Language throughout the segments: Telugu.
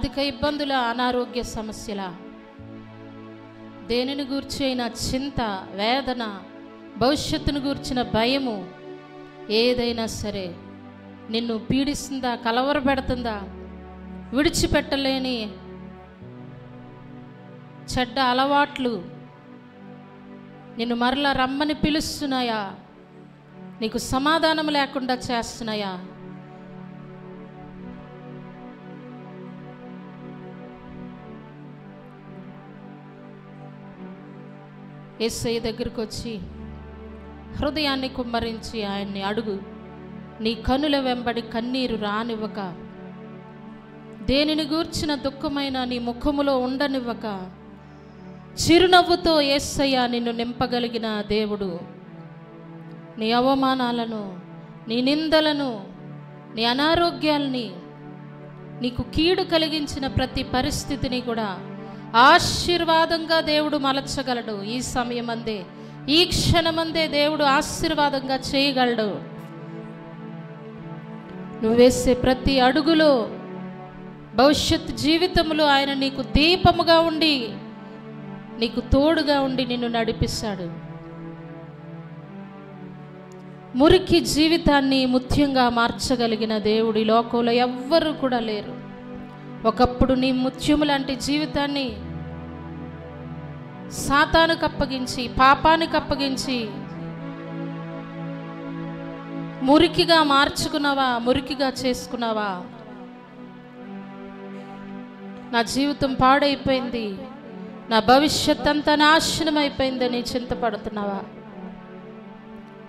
ఆర్థిక ఇబ్బందుల, అనారోగ్య సమస్యల, దేనిని గూర్చైన చింత, వేదన, భవిష్యత్తును గూర్చిన భయము ఏదైనా సరే నిన్ను పీడిస్తుందా, కలవరపెడుతుందా, విడిచిపెట్టలేని చెడ్డ అలవాట్లు నిన్ను మరలా రమ్మని పిలుస్తున్నాయా, నీకు సమాధానం లేకుండా చేస్తున్నాయా? యేసయ్య దగ్గరికి వచ్చి హృదయాన్ని కుమ్మరించి ఆయన్ని అడుగు. నీ కనుల వెంబడి కన్నీరు రానివ్వక, దేనిని గూర్చిన దుఃఖమైన నీ ముఖములో ఉండనివ్వక, చిరునవ్వుతో యేసయ్య నిన్ను నింపగలిగిన దేవుడు. నీ అవమానాలను, నీ నిందలను, నీ అనారోగ్యాల్ని, నీకు కీడు కలిగించిన ప్రతి పరిస్థితిని కూడా ఆశీర్వాదంగా దేవుడు మలచగలడు. ఈ సమయమందే, ఈ క్షణమందే దేవుడు ఆశీర్వాదంగా చేయగలడు. నువ్వు వేసే ప్రతి అడుగులో, భవిష్యత్ జీవితంలో ఆయన నీకు దీపముగా ఉండి, నీకు తోడుగా ఉండి నిన్ను నడిపిస్తాడు. మురికి జీవితాన్ని ముత్యంగా మార్చగలిగిన దేవుడు ఈ లోకంలో ఎవ్వరూ కూడా లేరు. ఒకప్పుడు నీ ముత్యము లాంటి జీవితాన్ని సాతానుకు అప్పగించి, పాపానికి అప్పగించి మురికిగా మార్చుకున్నావా, మురికిగా చేసుకున్నావా? నా జీవితం పాడైపోయింది, నా భవిష్యత్ అంతా నాశనం అయిపోయిందని చింతపడుతున్నావా?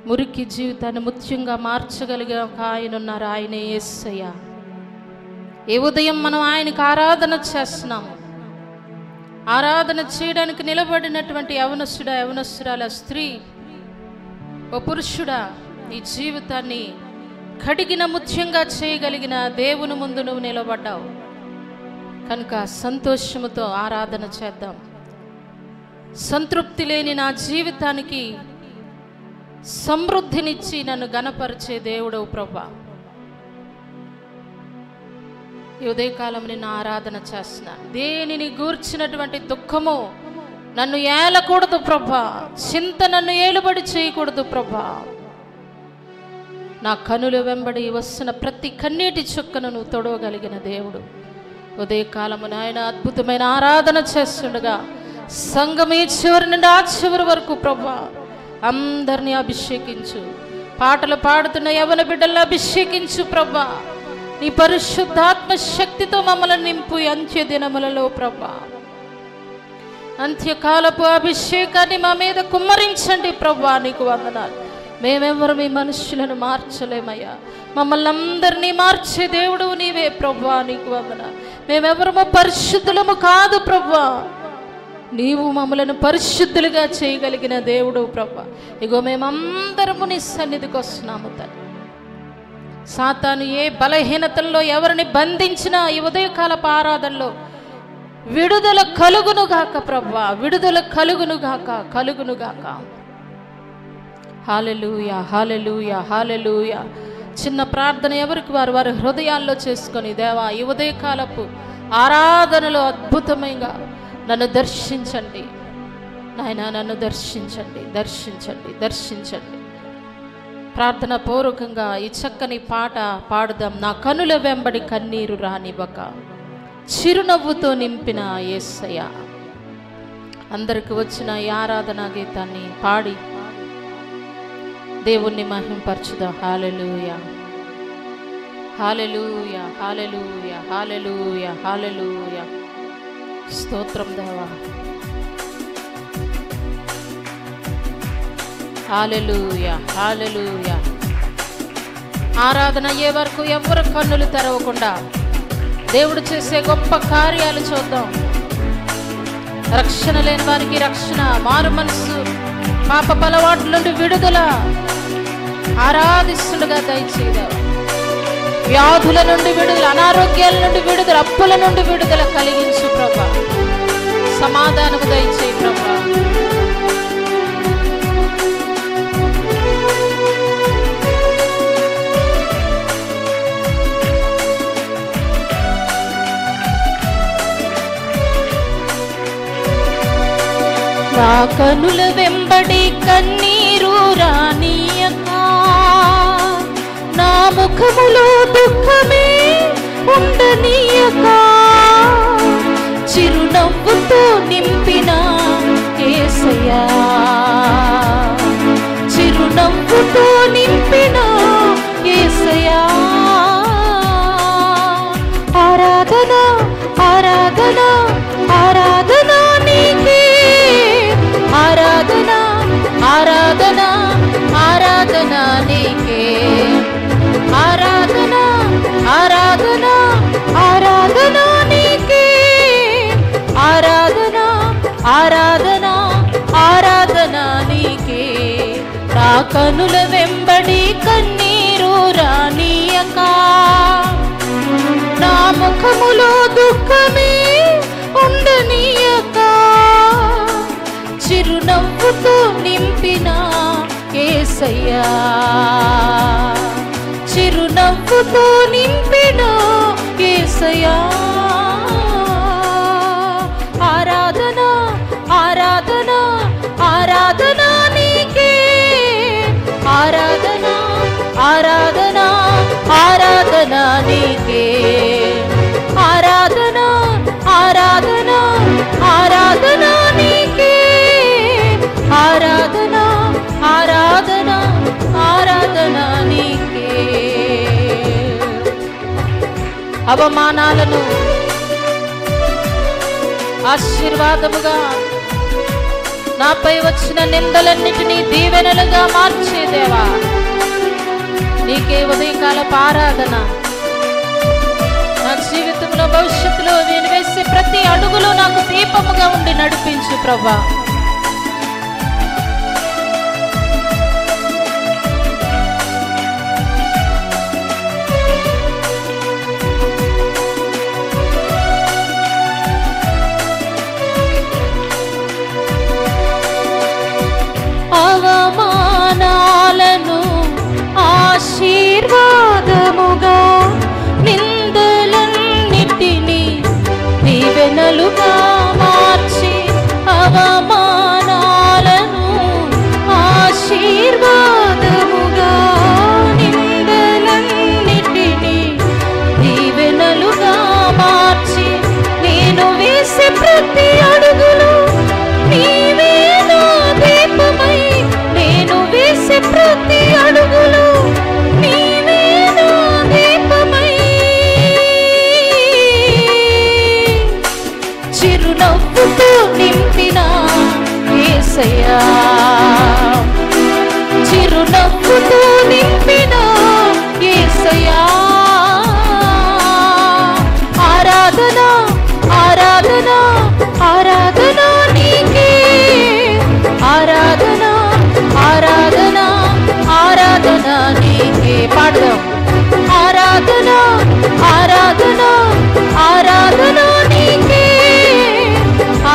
మురికి జీవితాన్ని ముత్యంగా మార్చగలిగే ఒక ఆయన ఉన్నారు, ఆయనే యేసయ్య. ఏ ఉదయం మనం ఆయనకు ఆరాధన చేస్తున్నాము. ఆరాధన చేయడానికి నిలబడినటువంటి యవనస్తుడా, యవనస్తురాల, స్త్రీ, ఓ పురుషుడా, నీ జీవితాన్ని కడిగిన ముత్యంగా చేయగలిగిన దేవుని ముందు నువ్వు నిలబడ్డావు కనుక సంతోషముతో ఆరాధన చేద్దాం. సంతృప్తి లేని నా జీవితానికి సమృద్ధినిచ్చి నన్ను గణపరిచే దేవుడవు ప్రభా, ఈ ఉదయకాలం నిన్ను ఆరాధన చేస్తున్నాను. దేనిని గూర్చినటువంటి దుఃఖము నన్ను ఏలకూడదు ప్రభా, చింత నన్ను ఏలుబడి చేయకూడదు ప్రభా. నా కనుల వెంబడి వస్తున్న ప్రతి కన్నీటి చుక్కను నువ్వు తొడవగలిగిన దేవుడు. ఉదయకాలము నాయన అద్భుతమైన ఆరాధన చేస్తుండగా సంఘం ఈ చివరి నుండి ఆ చివరి వరకు ప్రభా అందరినీ అభిషేకించు. పాటలు పాడుతున్న యవన బిడ్డలను అభిషేకించు ప్రభా. నీ పరిశుద్ధాత్మ శక్తితో మమ్మల్ని నింపు. అంత్య దినములలో ప్రభా, అంత్యకాలపు అభిషేకాన్ని మా మీద కుమ్మరించండి ప్రభా. నీకు వందనాలు. మేమెవరు మీ మనుషులను మార్చలేమయ్యా, మమ్మల్ని అందరినీ మార్చే దేవుడు నీవే ప్రభా. నీకు వందనాలు. మేమెవరము పరిశుద్ధులము కాదు ప్రభా, నీవు మమ్మలను పరిశుద్ధులుగా చేయగలిగిన దేవుడు ప్రభా. ఇగో మేమందరము నీ సన్నిధికి వస్తున్నాము తండ్రి. సాతాను ఏ బలహీనతల్లో ఎవరిని బంధించినా ఈ ఉదయకాలపు ఆరాధనలో విడుదల కలుగునుగాక ప్రభా, విడుదల కలుగునుగాక, కలుగునుగాక. హల్లెలూయా, హల్లెలూయా, హల్లెలూయా. చిన్న ప్రార్థన ఎవరికి వారు వారి హృదయాల్లో చేసుకొని, దేవా ఈ ఉదయకాలపు ఆరాధనలో అద్భుతమైన నన్ను దర్శించండి నాయన, నన్ను దర్శించండి, దర్శించండి, దర్శించండి. ప్రార్థన పూర్వకంగా ఈ చక్కని పాట పాడుదాం. నా కనుల వెంబడి కన్నీరు రానివ్వక, చిరునవ్వుతో నింపిన యేసయ్య. అందరికి వచ్చిన ఈ ఆరాధనా గీతాన్ని పాడి దేవుణ్ణి మహింపరచుదాం. హల్లెలూయా, హల్లెలూయా, హల్లెలూయా, హల్లెలూయా, హల్లెలూయా. స్తోత్రం దేవా. హల్లెలూయా, హల్లెలూయా. ఆరాధన అయ్యే వరకు ఎవరు కన్నులు తెరవకుండా దేవుడు చేసే గొప్ప కార్యాలు చూద్దాం. రక్షణ లేని వారికి రక్షణ, మారు మనసు, పాప అలవాట్ల నుండి విడుదల ఆరాధిస్తుండగా దయచేయదా. వ్యాధుల నుండి విడుదల, అనారోగ్యాల నుండి విడుదల, అప్పుల నుండి విడుదల కలిగించు ప్రభా. సమాధానము దయచేయి ప్రభా. నా కనుల వెంబడి కన్నీరు రానీయక, నా ముఖములో దుఃఖమే ఉండనీయక, చిరునవ్వుతో నింపిన యేసయ్యా, చిరునవ్వుతో నింపిన యేసయ్యా. ఆరాధన ఆరాధన ఆరాధన నీకే, ఆరాధన ఆరాధన ఆరాధన నీకే, ఆరాధన ఆరాధన ఆరాధన నీకే, ఆరాధన ఆరాధన ఆరాధన నీకే. నా కనుల వెంబడి కన్నీరు రానీయక, నా ముఖములో దుఃఖమే ఉండనీయక, చిరునవ్వుతో నింపిన యేసయ్యా, చిరునవ్వుతో నింపిన యేసయ్యా. ఆరాధన ఆరాధన ఆరాధన నీకే, ఆరాధన ఆరాధన ఆరాధన నీకే, ఆరాధన ఆరాధన ఆరాధన నీకే, ఆరాధన ఆరాధన ఆరాధన నీకే. అవమానాలను ఆశీర్వాదముగా, నాపై వచ్చిన నిందలన్నిటినీ దీవెనలుగా మార్చే దేవా, నీకే ఉదయకాలపు ఆరాధన. నా జీవితంలో భవిష్యత్తులో నేను వేసే ప్రతి అడుగులో నాకు దీపముగా ఉండి నడిపించు ప్రభా. అవమానాలను ఆశీర్వాదముగా, నిందలన్నిటినీ దీవెనలుగా మార్చి, అవమానాలను ఆశీర్వాదముగా, నిందలన్నిటినీ దీవెనలుగా మార్చి, నేను వేసే ప్రతి అడుగులో నీవే నా దీపమై, నేను వేసే ప్రతి అడుగులో నీవే నా దీపమై, చిరునవ్వుతో నింపిన యేసయ్యా, చిరునవ్వుతో నింపిన యేసయ్యా. ఆరాధన ఆరాధన ఆరాధన నీకే, ఆరాధన ఆరాధన ఆరాధన నీకే. పాడదాం. ఆరాధన ఆరాధన ఆరాధన నీకే,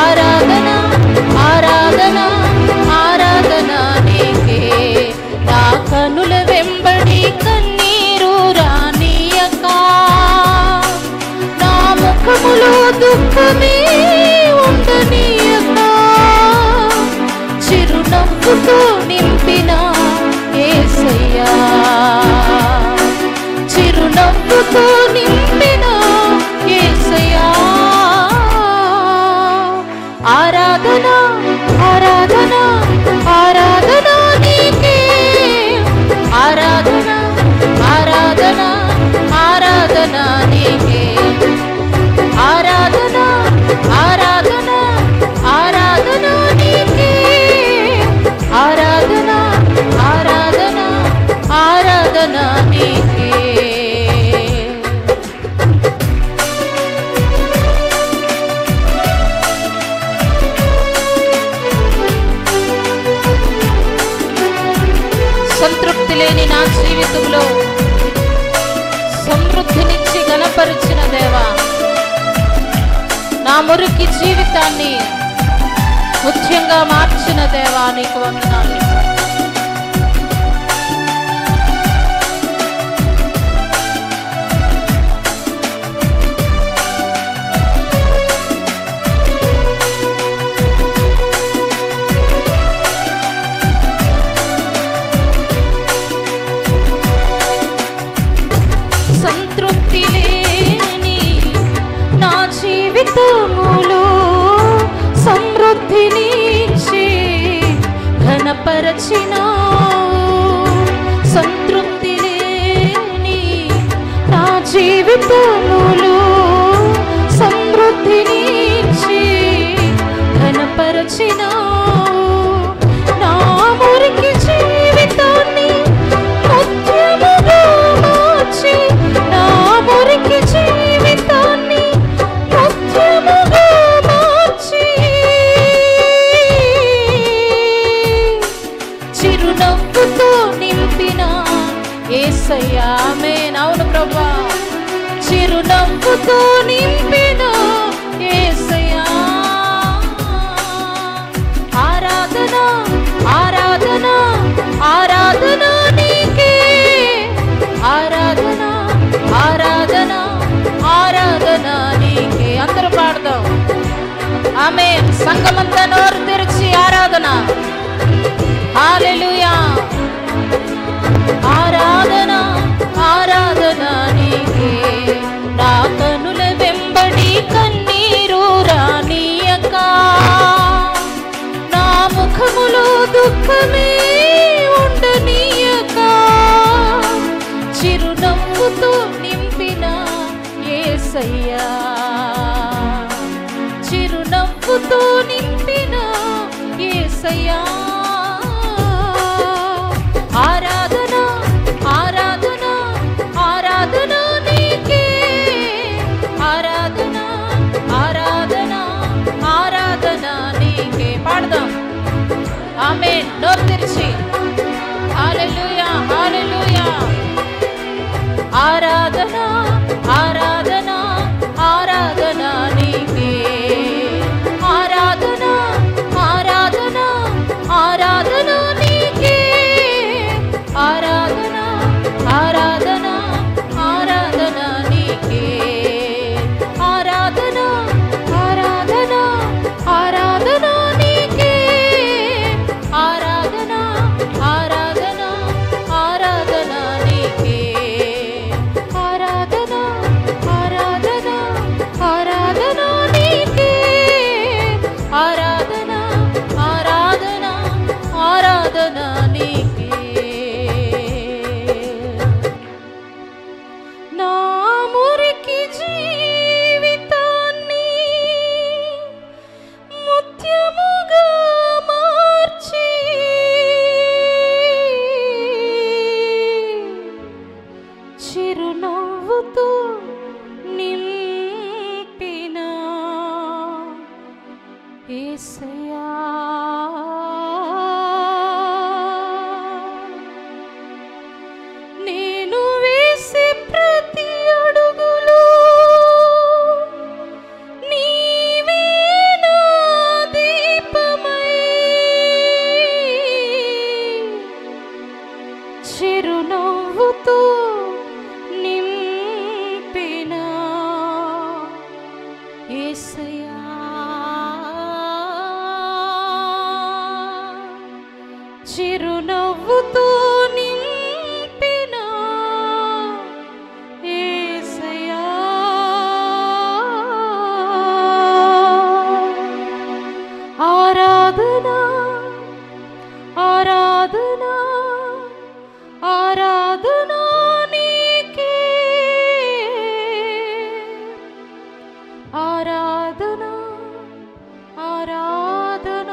ఆరాధన ఆరాధన ఆరాధన నీకే. నా కనుల వెంబడి కన్నీరు రానీయక, నా ముఖములో దుఃఖమే ఉండనీయక, చిరునవ్వుతో నింపిన యేసయ్యా, చిరునవ్వుతో నింపిన యేసయ్యా. ఆరాధన ఆరాధన ఆరాధన నీకే, ఆరాధన ఆరాధన ఆరాధన నీకే, ఆరాధన ఆరాధన ఆరాధన నీకే, ఆరాధన ఆరాధన ఆరాధన నీకే. సంతృప్తి లేని నా జీవితంలో సమృద్ధినిచ్చి ఘనపరిచిన దేవా, నా మురికి జీవితాన్ని ముఖ్యంగా మార్చిన దేవా, నీకు వందనాలు. జీవితములో సమృద్ధినిచ్చి ఘనపరచినావు. సంతృప్తి లేని నా జీవితములో సమృద్ధినిచ్చి ఘనపరచినావు. నా మురికి జీవితాన్ని ముత్యముగా మార్చి, నా మురికి జీవితాన్ని ముత్యముగా మార్చి, చిరునవ్వుతో నింపిన యేసయ్యా. ఆమేన్. అవును ప్రభువా, చిరునవ్వుతో నింపిన యేసయ్యా. ఆరాధన ఆరాధన ఆరాధన నీకే, ఆరాధన ఆరాధన ఆరాధన నీకే. అందరూ పాడదాం. ఆమేన్. సంఘమంతా నోరు తెరిచి ఆరాధన. హల్లెలూయా. ఆరాధన ఆరాధన నీకే. నా కనుల వెంబడి కన్నీరు రానీయక, నా ముఖములో దుఃఖమే ఉండనీయక, చిరునవ్వుతో నింపిన యేసయ్యా. చిరునవ్వుతో నింపిన యేసయ్యా. ఆరాధన ఆరాధన ఆరాధన నీకే, ఆరాధన ఆరాధన ఆరాధన నీకే. పాడదాం. ఆమేన్. నోరు తెరిచి హల్లెలూయా హల్లెలూయా. ఆరాధన ఆరాధన ఆరాధన నీకే. ఆరాధన ఆరాధన ఆరాధన నీకే. ఆరాధన ఆరాధన ఆరాధన నీకే. ఆరాధన ఆరాధన ఆరాధన నీకే. ఆరాధన ఆరాధన ఆరాధన నీకే. ఆరాధన ఆరాధన ఆరాధన నీకే. ఆరాధన ఆరాధన ఆరాధన నీకే. నా మురికి జీవితాన్ని ముత్యముగా మార్చి, చిరునవ్వుతో నింపిన యేసయ్యా. నేను వేసే ప్రతి అడుగులో నీవే నా దీపమై, చిరునవ్వుతో నింపిన యేసయ్యా. చిరునవ్వుతో నింపిన యేసయ్యా. ఆరాధన ఆరాధన ఆరాధన నీకే. ఆరాధన ఆరాధన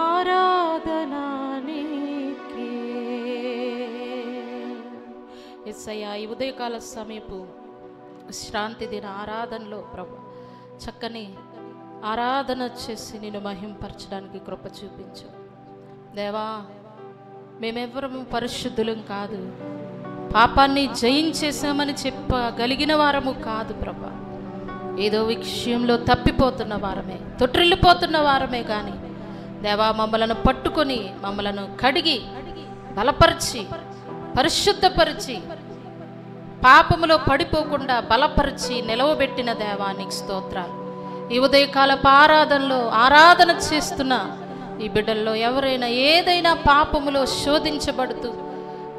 ఆరాధన నీకే. యేసయ్యా, ఈ ఉదయకాల సమయపు శ్రాంతి దిన ఆరాధనలో ప్రభు చక్కని ఆరాధన చేసి నిన్ను మహింపరచడానికి కృప చూపించు దేవా. మేమెవ్వరము పరిశుద్ధులం కాదు, పాపాన్ని జయించేసామని చెప్పగలిగిన వారము కాదు ప్రభా. ఏదో విషయంలో తప్పిపోతున్న వారమే, తొట్టిల్లిపోతున్న వారమే. కానీ దేవా, మమ్మలను పట్టుకొని మమ్మలను కడిగి బలపరిచి పరిశుద్ధపరిచి పాపములో పడిపోకుండా బలపరిచి నిలవబెట్టిన దేవానికి స్తోత్రాలు. ఈ ఉదయకాలపు ఆరాధనలో ఆరాధన చేస్తున్న ఈ బిడ్డల్లో ఎవరైనా ఏదైనా పాపములో శోధించబడుతూ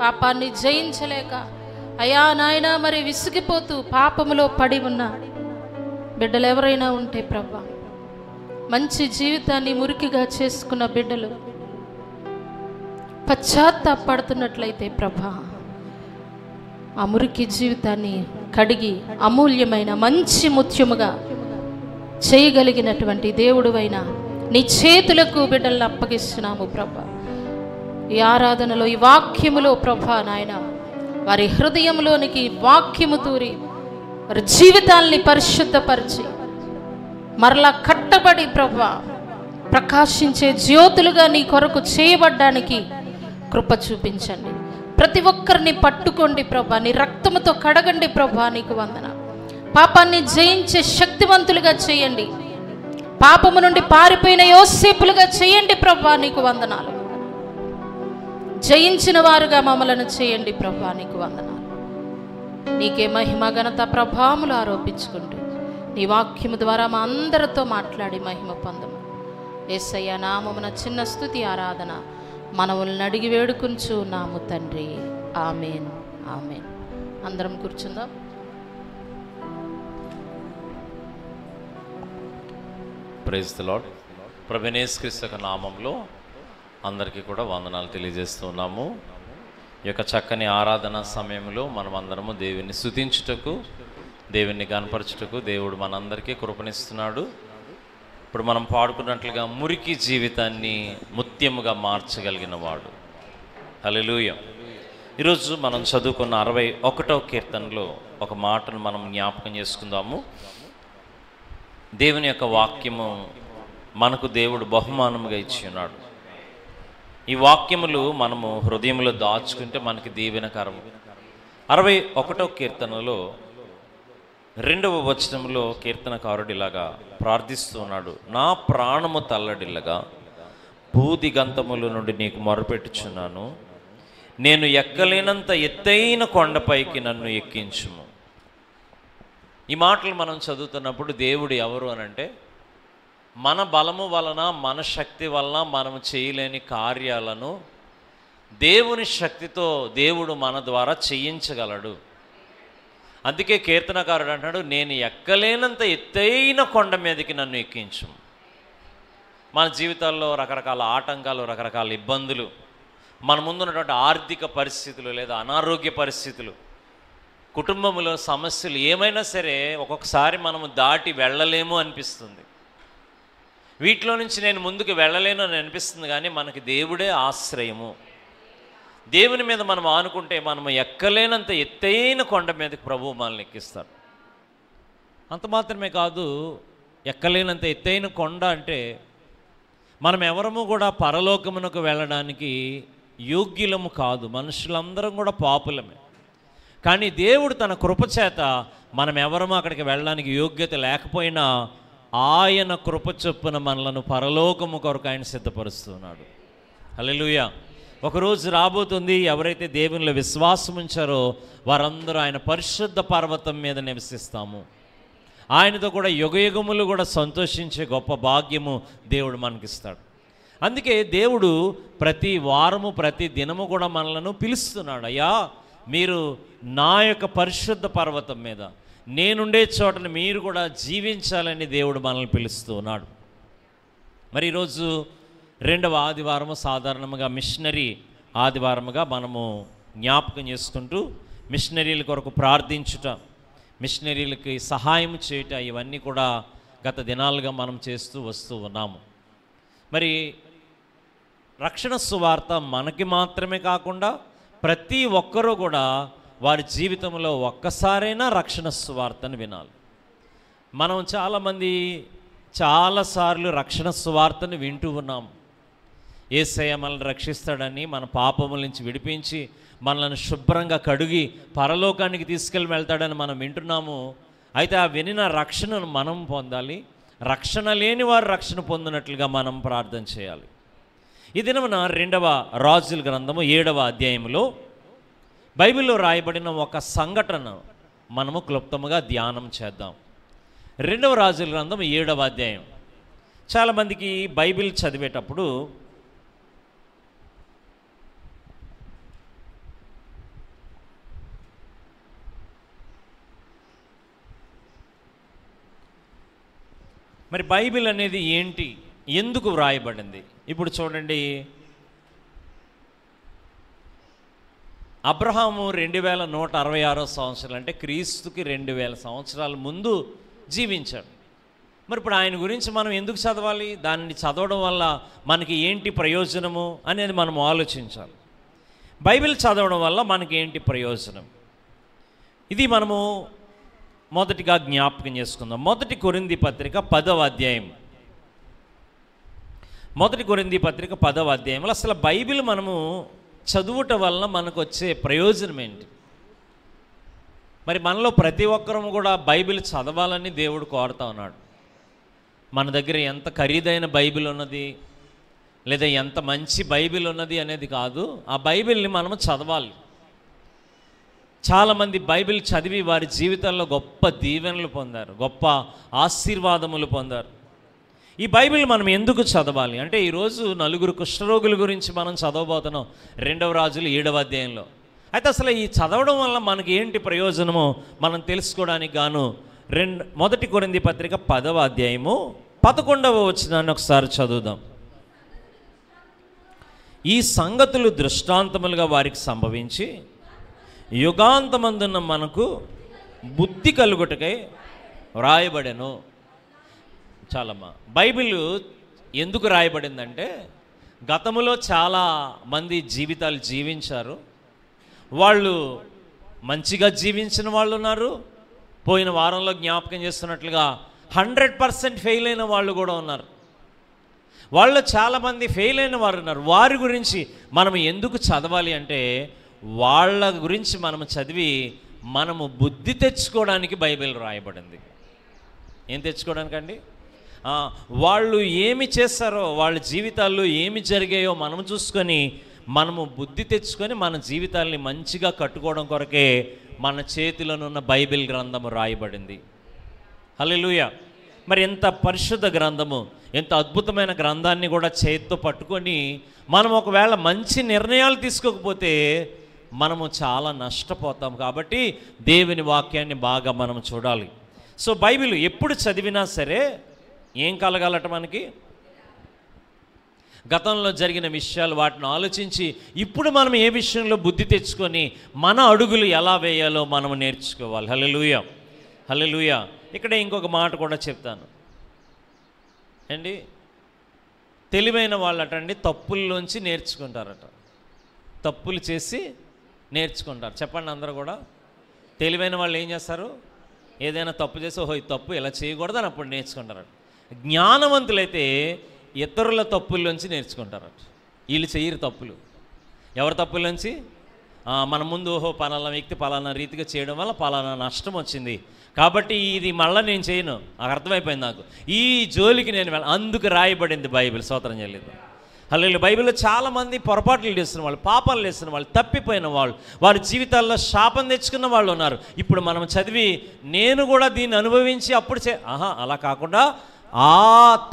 పాపాన్ని జయించలేక అయా నాయనా మరి విసిగిపోతూ పాపములో పడి ఉన్న బిడ్డలు ఎవరైనా ఉంటే ప్రభా, మంచి జీవితాన్ని మురికిగా చేసుకున్న బిడ్డలు పశ్చాత్తాపడుతున్నట్లయితే ప్రభా, ఆ మురికి జీవితాన్ని కడిగి అమూల్యమైన మంచి ముత్యముగా చేయగలిగినటువంటి దేవుడువైన నీ చేతులకు బిడ్డలను అప్పగిస్తున్నాము ప్రభా. ఈ ఆరాధనలో, ఈ వాక్యములో ప్రభా నాయన, వారి హృదయంలోనికి వాక్యము తూరి వారి జీవితాల్ని పరిశుద్ధపరిచి మరలా కట్టబడి ప్రభా ప్రకాశించే జ్యోతులుగా నీ కొరకు చేయబడ్డానికి కృప చూపించండి. ప్రతి ఒక్కరిని పట్టుకోండి ప్రభా, నీ రక్తముతో కడగండి ప్రభా. నీకు వందన. పాపాన్ని జయించే శక్తివంతులుగా చేయండి. పాపము నుండి పారిపోయిన యోసేపులుగా చేయండి ప్రభా. నీకు వందనాలు. జయించిన వారుగా మమ్మలను చేయండి ప్రభా. నీకు వందనాలు. నీకే మహిమ ఘనత ప్రభావములు ఆరోపించుకుంటూ నీ వాక్యము ద్వారా మా అందరితో మాట్లాడి మహిమ పొందము. యేసయ్య నామమున చిన్న స్తుతి ఆరాధన మనవులను అడిగి వేడుకుంటూ నాము తండ్రి. Amen, amen. అందరం కూర్చుందాం. Praise the Lord. ప్రభువైన యేసుక్రీస్తు నామంలో అందరికీ కూడా వందనాలు తెలియజేస్తున్నాము. ఈ యొక్క చక్కని ఆరాధన సమయంలో మనం అందరము దేవుని స్తుతించుటకు, దేవుని గణపరచుటకు దేవుడు మనందరికీ కృపణిస్తున్నాడు. ఇప్పుడు మనం పాడుకున్నట్లుగా మురికి జీవితాన్ని ముత్యముగా మార్చగలిగిన వాడు. హల్లెలూయా. ఈరోజు మనం చదువుకున్న 61వ కీర్తనలో ఒక మాటను మనం జ్ఞాపకం చేసుకుందాము. దేవుని యొక్క వాక్యము మనకు దేవుడు బహుమానముగా ఇచ్చి ఉన్నాడు. ఈ వాక్యములు మనము హృదయంలో దాచుకుంటే మనకి దీవెనకరము. 61వ కీర్తనలో 2వ వచనంలో కీర్తనకారుడు ఇలాగా ప్రార్థిస్తున్నాడు. నా ప్రాణము తల్లడిల్లగా బూది గంతముల నుండి నీకు మొరపెట్టుచున్నాను. నేను ఎక్కలేనంత ఎత్తైన కొండపైకి నన్ను ఎక్కించుము. ఈ మాటలు మనం చదువుతున్నప్పుడు దేవుడు ఎవరు అనంటే, మన బలము వలన, మన శక్తి వలన మనం చేయలేని కార్యాలను దేవుని శక్తితో దేవుడు మన ద్వారా చేయించగలడు. అందుకే కీర్తనకారుడు అంటాడు, నేను ఎక్కలేనంత ఎత్తైన కొండ మీదకి నన్ను ఎక్కించు. మన జీవితాల్లో రకరకాల ఆటంకాలు, రకరకాల ఇబ్బందులు, మన ముందున్నటువంటి ఆర్థిక పరిస్థితులు లేదా అనారోగ్య పరిస్థితులు, కుటుంబంలో సమస్యలు ఏమైనా సరే ఒక్కొక్కసారి మనము దాటి వెళ్ళలేము అనిపిస్తుంది. వీటిలో నుంచి నేను ముందుకు వెళ్ళలేను అని అనిపిస్తుంది. కానీ మనకి దేవుడే ఆశ్రయము. దేవుని మీద మనం ఆనుకుంటే మనము ఎక్కలేనంత ఎత్తైన కొండ మీదకి ప్రభువు మనల్ని ఎక్కిస్తాడు. అంత మాత్రమే కాదు, ఎక్కలేనంత ఎత్తైన కొండ అంటే మనం ఎవరము కూడా పరలోకమునకు వెళ్ళడానికి యోగ్యులము కాదు. మనుషులందరం కూడా పాపులమే. కానీ దేవుడు తన కృపచేత మనం ఎవరము అక్కడికి వెళ్ళడానికి యోగ్యత లేకపోయినా ఆయన కృప చొప్పున మనలను పరలోకము కొరకు ఆయన సిద్ధపరుస్తున్నాడు. హల్లెలూయా. ఒకరోజు రాబోతుంది, ఎవరైతే దేవునిలో విశ్వాసం ఉంచారో వారందరూ ఆయన పరిశుద్ధ పర్వతం మీద నివసిస్తాము. ఆయనతో కూడా యుగయుగములు కూడా సంతోషించే గొప్ప భాగ్యము దేవుడు మనకిస్తాడు. అందుకే దేవుడు ప్రతి వారము, ప్రతి దినము కూడా మనలను పిలుస్తున్నాడు. అయ్యా, మీరు నా యొక్క పరిశుద్ధ పర్వతం మీద, నేనుండే చోటను మీరు కూడా జీవించాలని దేవుడు మనల్ని పిలుస్తూ ఉన్నాడు. మరి ఈరోజు 2వ ఆదివారము సాధారణంగా మిషనరీ ఆదివారముగా మనము జ్ఞాపకం చేసుకుంటూ మిషనరీల కొరకు ప్రార్థించుట, మిషనరీలకి సహాయం చేయుట, ఇవన్నీ కూడా గత దినాలుగా మనం చేస్తూ వస్తూ ఉన్నాము. మరి రక్షణ సువార్త మనకి మాత్రమే కాకుండా ప్రతి ఒక్కరూ కూడా వారి జీవితంలో ఒక్కసారైనా రక్షణ సువార్తను వినాలి. మనం చాలామంది చాలాసార్లు రక్షణ సువార్తను వింటూ ఉన్నాం. యేసయ్య మనల్ని రక్షిస్తాడని, మన పాపముల నుంచి విడిపించి మనల్ని శుభ్రంగా కడిగి పరలోకానికి తీసుకెళ్ళి వెళ్తాడని మనం వింటున్నాము. అయితే ఆ వినిన రక్షణను మనం పొందాలి. రక్షణ లేని వారు రక్షణ పొందినట్లుగా మనం ప్రార్థన చేయాలి. ఈ దినమున 2వ రాజుల గ్రంథము 7వ అధ్యాయంలో బైబిల్లో రాయబడిన ఒక సంఘటన మనము క్లుప్తముగా ధ్యానం చేద్దాం. 2వ రాజుల గ్రంథం 7వ అధ్యాయం. చాలామందికి బైబిల్ చదివేటప్పుడు మరి బైబిల్ అనేది ఏంటి, ఎందుకు వ్రాయబడింది? ఇప్పుడు చూడండి, అబ్రహాము 2166 సంవత్సరాలు అంటే క్రీస్తుకి 2000 సంవత్సరాల ముందు జీవించాడు. మరి ఇప్పుడు ఆయన గురించి మనం ఎందుకు చదవాలి? దాన్ని చదవడం వల్ల మనకి ఏంటి ప్రయోజనము అనేది మనం ఆలోచించాలి. బైబిల్ చదవడం వల్ల మనకి ఏంటి ప్రయోజనం, ఇది మనము మొదటిగా జ్ఞాపకం చేసుకుందాం. 1 కొరింథీ పత్రిక 10వ అధ్యాయం. 1 కొరింథీ పత్రిక 10వ అధ్యాయంలో అసలు బైబిల్ మనము చదువుట వలన మనకు వచ్చే ప్రయోజనం ఏంటి? మరి మనలో ప్రతి ఒక్కరూ కూడా బైబిల్ చదవాలని దేవుడు కోరుతా ఉన్నాడు. మన దగ్గర ఎంత ఖరీదైన బైబిల్ ఉన్నది, లేదా ఎంత మంచి బైబిల్ ఉన్నది అనేది కాదు, ఆ బైబిల్ని మనము చదవాలి. చాలామంది బైబిల్ చదివి వారి జీవితాల్లో గొప్ప దీవెనలు పొందారు, గొప్ప ఆశీర్వాదములు పొందారు. ఈ బైబిల్ మనం ఎందుకు చదవాలి అంటే, ఈరోజు 4 కుష్ఠరోగుల గురించి మనం చదవబోతున్నాం 2వ రాజులు 7వ అధ్యాయంలో. అయితే అసలు ఈ చదవడం వల్ల మనకి ఏంటి ప్రయోజనమో మనం తెలుసుకోవడానికి గాను 1 కొరింథీ పత్రిక 10వ అధ్యాయము 11వ వచనాన్ని ఒకసారి చదువుదాం. ఈ సంగతులు దృష్టాంతములుగా వారికి సంభవించి యుగాంతమందున్న మనకు బుద్ధి కలుగుటకై వ్రాయబడెను. చాలమ్మా, బైబిల్ ఎందుకు రాయబడిందంటే, గతములో చాలా మంది జీవితాలు జీవించారు. వాళ్ళు మంచిగా జీవించిన వాళ్ళు ఉన్నారు, పోయిన వారంలో జ్ఞాపకం చేస్తున్నట్లుగా 100% ఫెయిల్ అయిన వాళ్ళు కూడా ఉన్నారు. వాళ్ళు చాలామంది ఫెయిల్ అయిన వారు ఉన్నారు. వారి గురించి మనం ఎందుకు చదవాలి అంటే, వాళ్ళ గురించి మనము చదివి మనము బుద్ధి తెచ్చుకోవడానికి బైబిల్ రాయబడింది. ఏం తెచ్చుకోవడానికండి? వాళ్ళు ఏమి చేస్తారో, వాళ్ళ జీవితాల్లో ఏమి జరిగాయో మనం చూసుకొని మనము బుద్ధి తెచ్చుకొని మన జీవితాల్ని మంచిగా కట్టుకోవడం కొరకే మన చేతిలోనున్న బైబిల్ గ్రంథము రాయబడింది. హల్లెలూయా. మరి ఎంత పరిశుద్ధ గ్రంథము, ఎంత అద్భుతమైన గ్రంథాన్ని కూడా చేతితో పట్టుకొని మనం ఒకవేళ మంచి నిర్ణయాలు తీసుకోకపోతే మనము చాలా నష్టపోతాం. కాబట్టి దేవుని వాక్యాన్ని బాగా మనం చూడాలి. సో బైబిల్ ఎప్పుడు చదివినా సరే ఏం కలగాలట మనకి? గతంలో జరిగిన విషయాలు వాటిని ఆలోచించి ఇప్పుడు మనం ఏ విషయంలో బుద్ధి తెచ్చుకొని మన అడుగులు ఎలా వేయాలో మనం నేర్చుకోవాలి. హల్లెలూయా, హల్లెలూయా. ఇక్కడ ఇంకొక మాట కూడా చెప్తాను అండి. తెలివైన వాళ్ళటండి తప్పుల్లోంచి నేర్చుకుంటారట, తప్పులు చేసి నేర్చుకుంటారు. చెప్పండి అందరూ కూడా. తెలివైన వాళ్ళు ఏం చేస్తారు? ఏదైనా తప్పు చేసి ఓహో ఈ తప్పు ఇలా చేయకూడదు అని అప్పుడు నేర్చుకుంటారట. జ్ఞానవంతులైతే ఇతరుల తప్పుల్లోంచి నేర్చుకుంటారట. వీళ్ళు చేయరు తప్పులు. ఎవరి తప్పుల్లోంచి? మన ముందు ఓహో పలానా వ్యక్తి పలానా రీతిగా చేయడం వల్ల పలానా నష్టం వచ్చింది, కాబట్టి ఇది మళ్ళీ నేను చేయను, నాకు అర్థమైపోయింది, నాకు ఈ జోలికి నేను అందుకు రాయబడింది బైబిల్. స్తోత్రం చెల్లిద్దాం. హల్లెలూయా. బైబిల్లో చాలామంది పొరపాట్లు చేస్తున్న వాళ్ళు, పాపాలు చేస్తున్న వాళ్ళు, తప్పిపోయిన వాళ్ళు, వారి జీవితాల్లో శాపం తెచ్చుకున్న వాళ్ళు ఉన్నారు. ఇప్పుడు మనం చదివి నేను కూడా దీన్ని అనుభవించి అప్పుడు అలా కాకుండా ఆ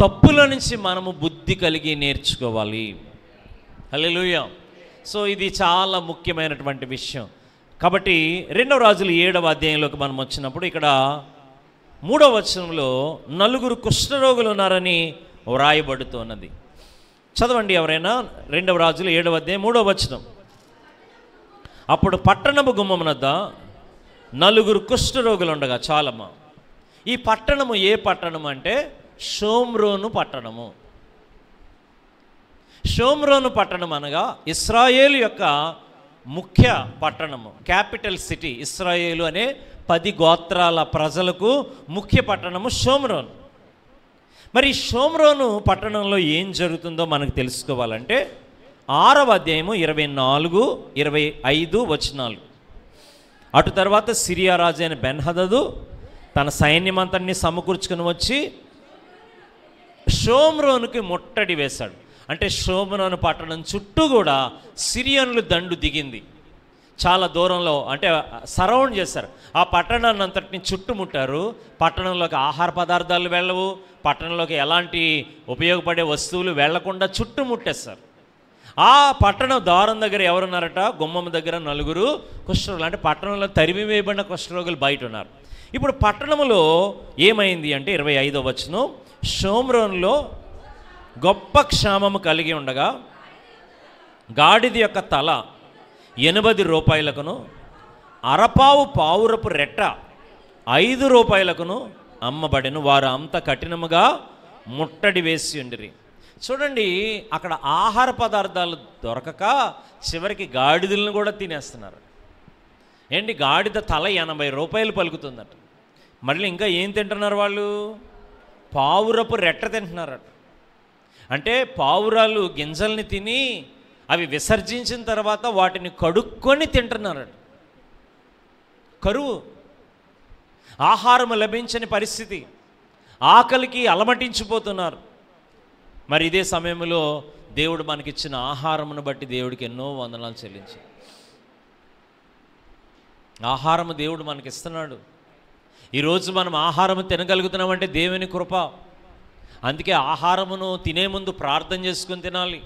తప్పుల నుంచి మనము బుద్ధి కలిగి నేర్చుకోవాలి. హల్లెలూయా. సో ఇది చాలా ముఖ్యమైనటువంటి విషయం. కాబట్టి 2వ రాజులు 7వ అధ్యాయంలోకి మనం వచ్చినప్పుడు ఇక్కడ 3వ వచనంలో 4 కుష్ఠరోగులు ఉన్నారని వ్రాయబడుతున్నది. చదవండి ఎవరైనా. 2వ రాజులు 7వ అధ్యాయం 3వ వచనం. అప్పుడు పట్టణము గుమ్మమునద్ద 4 కుష్ఠరోగులు ఉండగా. చాలమ్మా, ఈ పట్టణము ఏ పట్టణం అంటే షోమ్రోను పట్టణము. షోమ్రోను పట్టణం అనగా ఇశ్రాయేలు యొక్క ముఖ్య పట్టణము, క్యాపిటల్ సిటీ. ఇశ్రాయేలు అనే 10 గోత్రాల ప్రజలకు ముఖ్య పట్టణము షోమ్రోను. మరి షోమ్రోను పట్టణంలో ఏం జరుగుతుందో మనకు తెలుసుకోవాలంటే 6వ అధ్యాయము 24, 25 వచనాలు. అటు తర్వాత సిరియా రాజు అయిన బెన్హదదు తన సైన్యమంతటిని సమకూర్చుకుని వచ్చి షోమ్రోనుకి ముట్టడి వేశాడు. అంటే షోమ్రోను పట్టణం చుట్టూ కూడా సిరియన్లు దండు దిగింది. చాలా దూరంలో అంటే సరౌండ్ చేశారు. ఆ పట్టణాన్ని అంతటిని చుట్టుముట్టారు. పట్టణంలోకి ఆహార పదార్థాలు వెళ్ళవు, పట్టణంలోకి ఎలాంటి ఉపయోగపడే వస్తువులు వెళ్లకుండా చుట్టుముట్టేస్తారు. ఆ పట్టణం ద్వారం దగ్గర ఎవరున్నారట? గుమ్మం దగ్గర 4 కుష్ఠరోగులు. అంటే పట్టణంలో తరిమి వేయబడిన కుష్ఠరోగులు బయట ఉన్నారు. ఇప్పుడు పట్టణంలో ఏమైంది అంటే 25వ వచనం, షోమ్రోన్లో గొప్ప క్షామము కలిగి ఉండగా గాడిద యొక్క తల 80 రూపాయలకును అరపావు పావురపు రెట్ట 5 రూపాయలకును అమ్మబడిను. వారు అంత కఠినముగా ముట్టడి వేసి ఉండిరి. చూడండి, అక్కడ ఆహార పదార్థాలు దొరకక చివరికి గాడిదలను కూడా తినేస్తున్నారు. ఏంటి, గాడిద తల 80 రూపాయలు పలుకుతుందట. మళ్ళీ ఇంకా ఏం తింటున్నారు వాళ్ళు? పావురపు రెట్ట తింటున్నారట. అంటే పావురాలు గింజల్ని తిని అవి విసర్జించిన తర్వాత వాటిని కడుక్కొని తింటున్నారట. కరువు, ఆహారం లభించని పరిస్థితి, ఆకలికి అలమటించిపోతున్నారు. మరి ఇదే సమయంలో దేవుడు మనకిచ్చిన ఆహారమును బట్టి దేవుడికి ఎన్నో వందనాలు చెల్లించారు. ఆహారము దేవుడు మనకిస్తున్నాడు. ఈరోజు మనం ఆహారము తినగలుగుతున్నామంటే దేవుని కృప. అందుకే ఆహారమును తినే ముందు ప్రార్థన చేసుకుని తినాలి.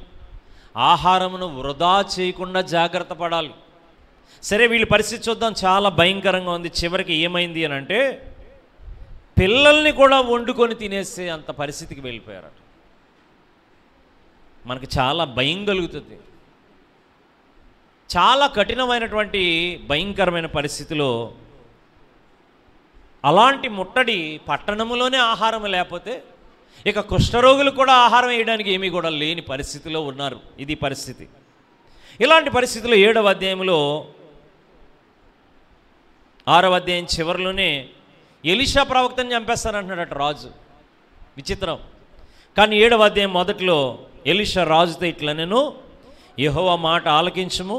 ఆహారమును వృధా చేయకుండా జాగ్రత్త పడాలి. సరే, వీళ్ళ పరిస్థితి చూద్దాం. చాలా భయంకరంగా ఉంది. చివరికి ఏమైంది అని అంటే పిల్లల్ని కూడా వండుకొని తినేసే అంత పరిస్థితికి వెళ్ళిపోయారట. మనకి చాలా భయం కలుగుతుంది. చాలా కఠినమైనటువంటి భయంకరమైన పరిస్థితిలో అలాంటి ముట్టడి, పట్టణంలోనే ఆహారం లేకపోతే ఇక కుష్ఠరోగులు కూడా ఆహారం వేయడానికి ఏమీ కూడా లేని పరిస్థితిలో ఉన్నారు. ఇది పరిస్థితి. ఇలాంటి పరిస్థితిలో 7వ అధ్యాయంలో 6వ అధ్యాయం చివరిలోనే ఎలీషా ప్రవక్తని చంపేస్తానంటున్నాడట రాజు. విచిత్రం. కానీ 7వ అధ్యాయం మొదట్లో ఎలీషా రాజుతో ఇట్లా, నేను యెహోవా మాట ఆలకించుము,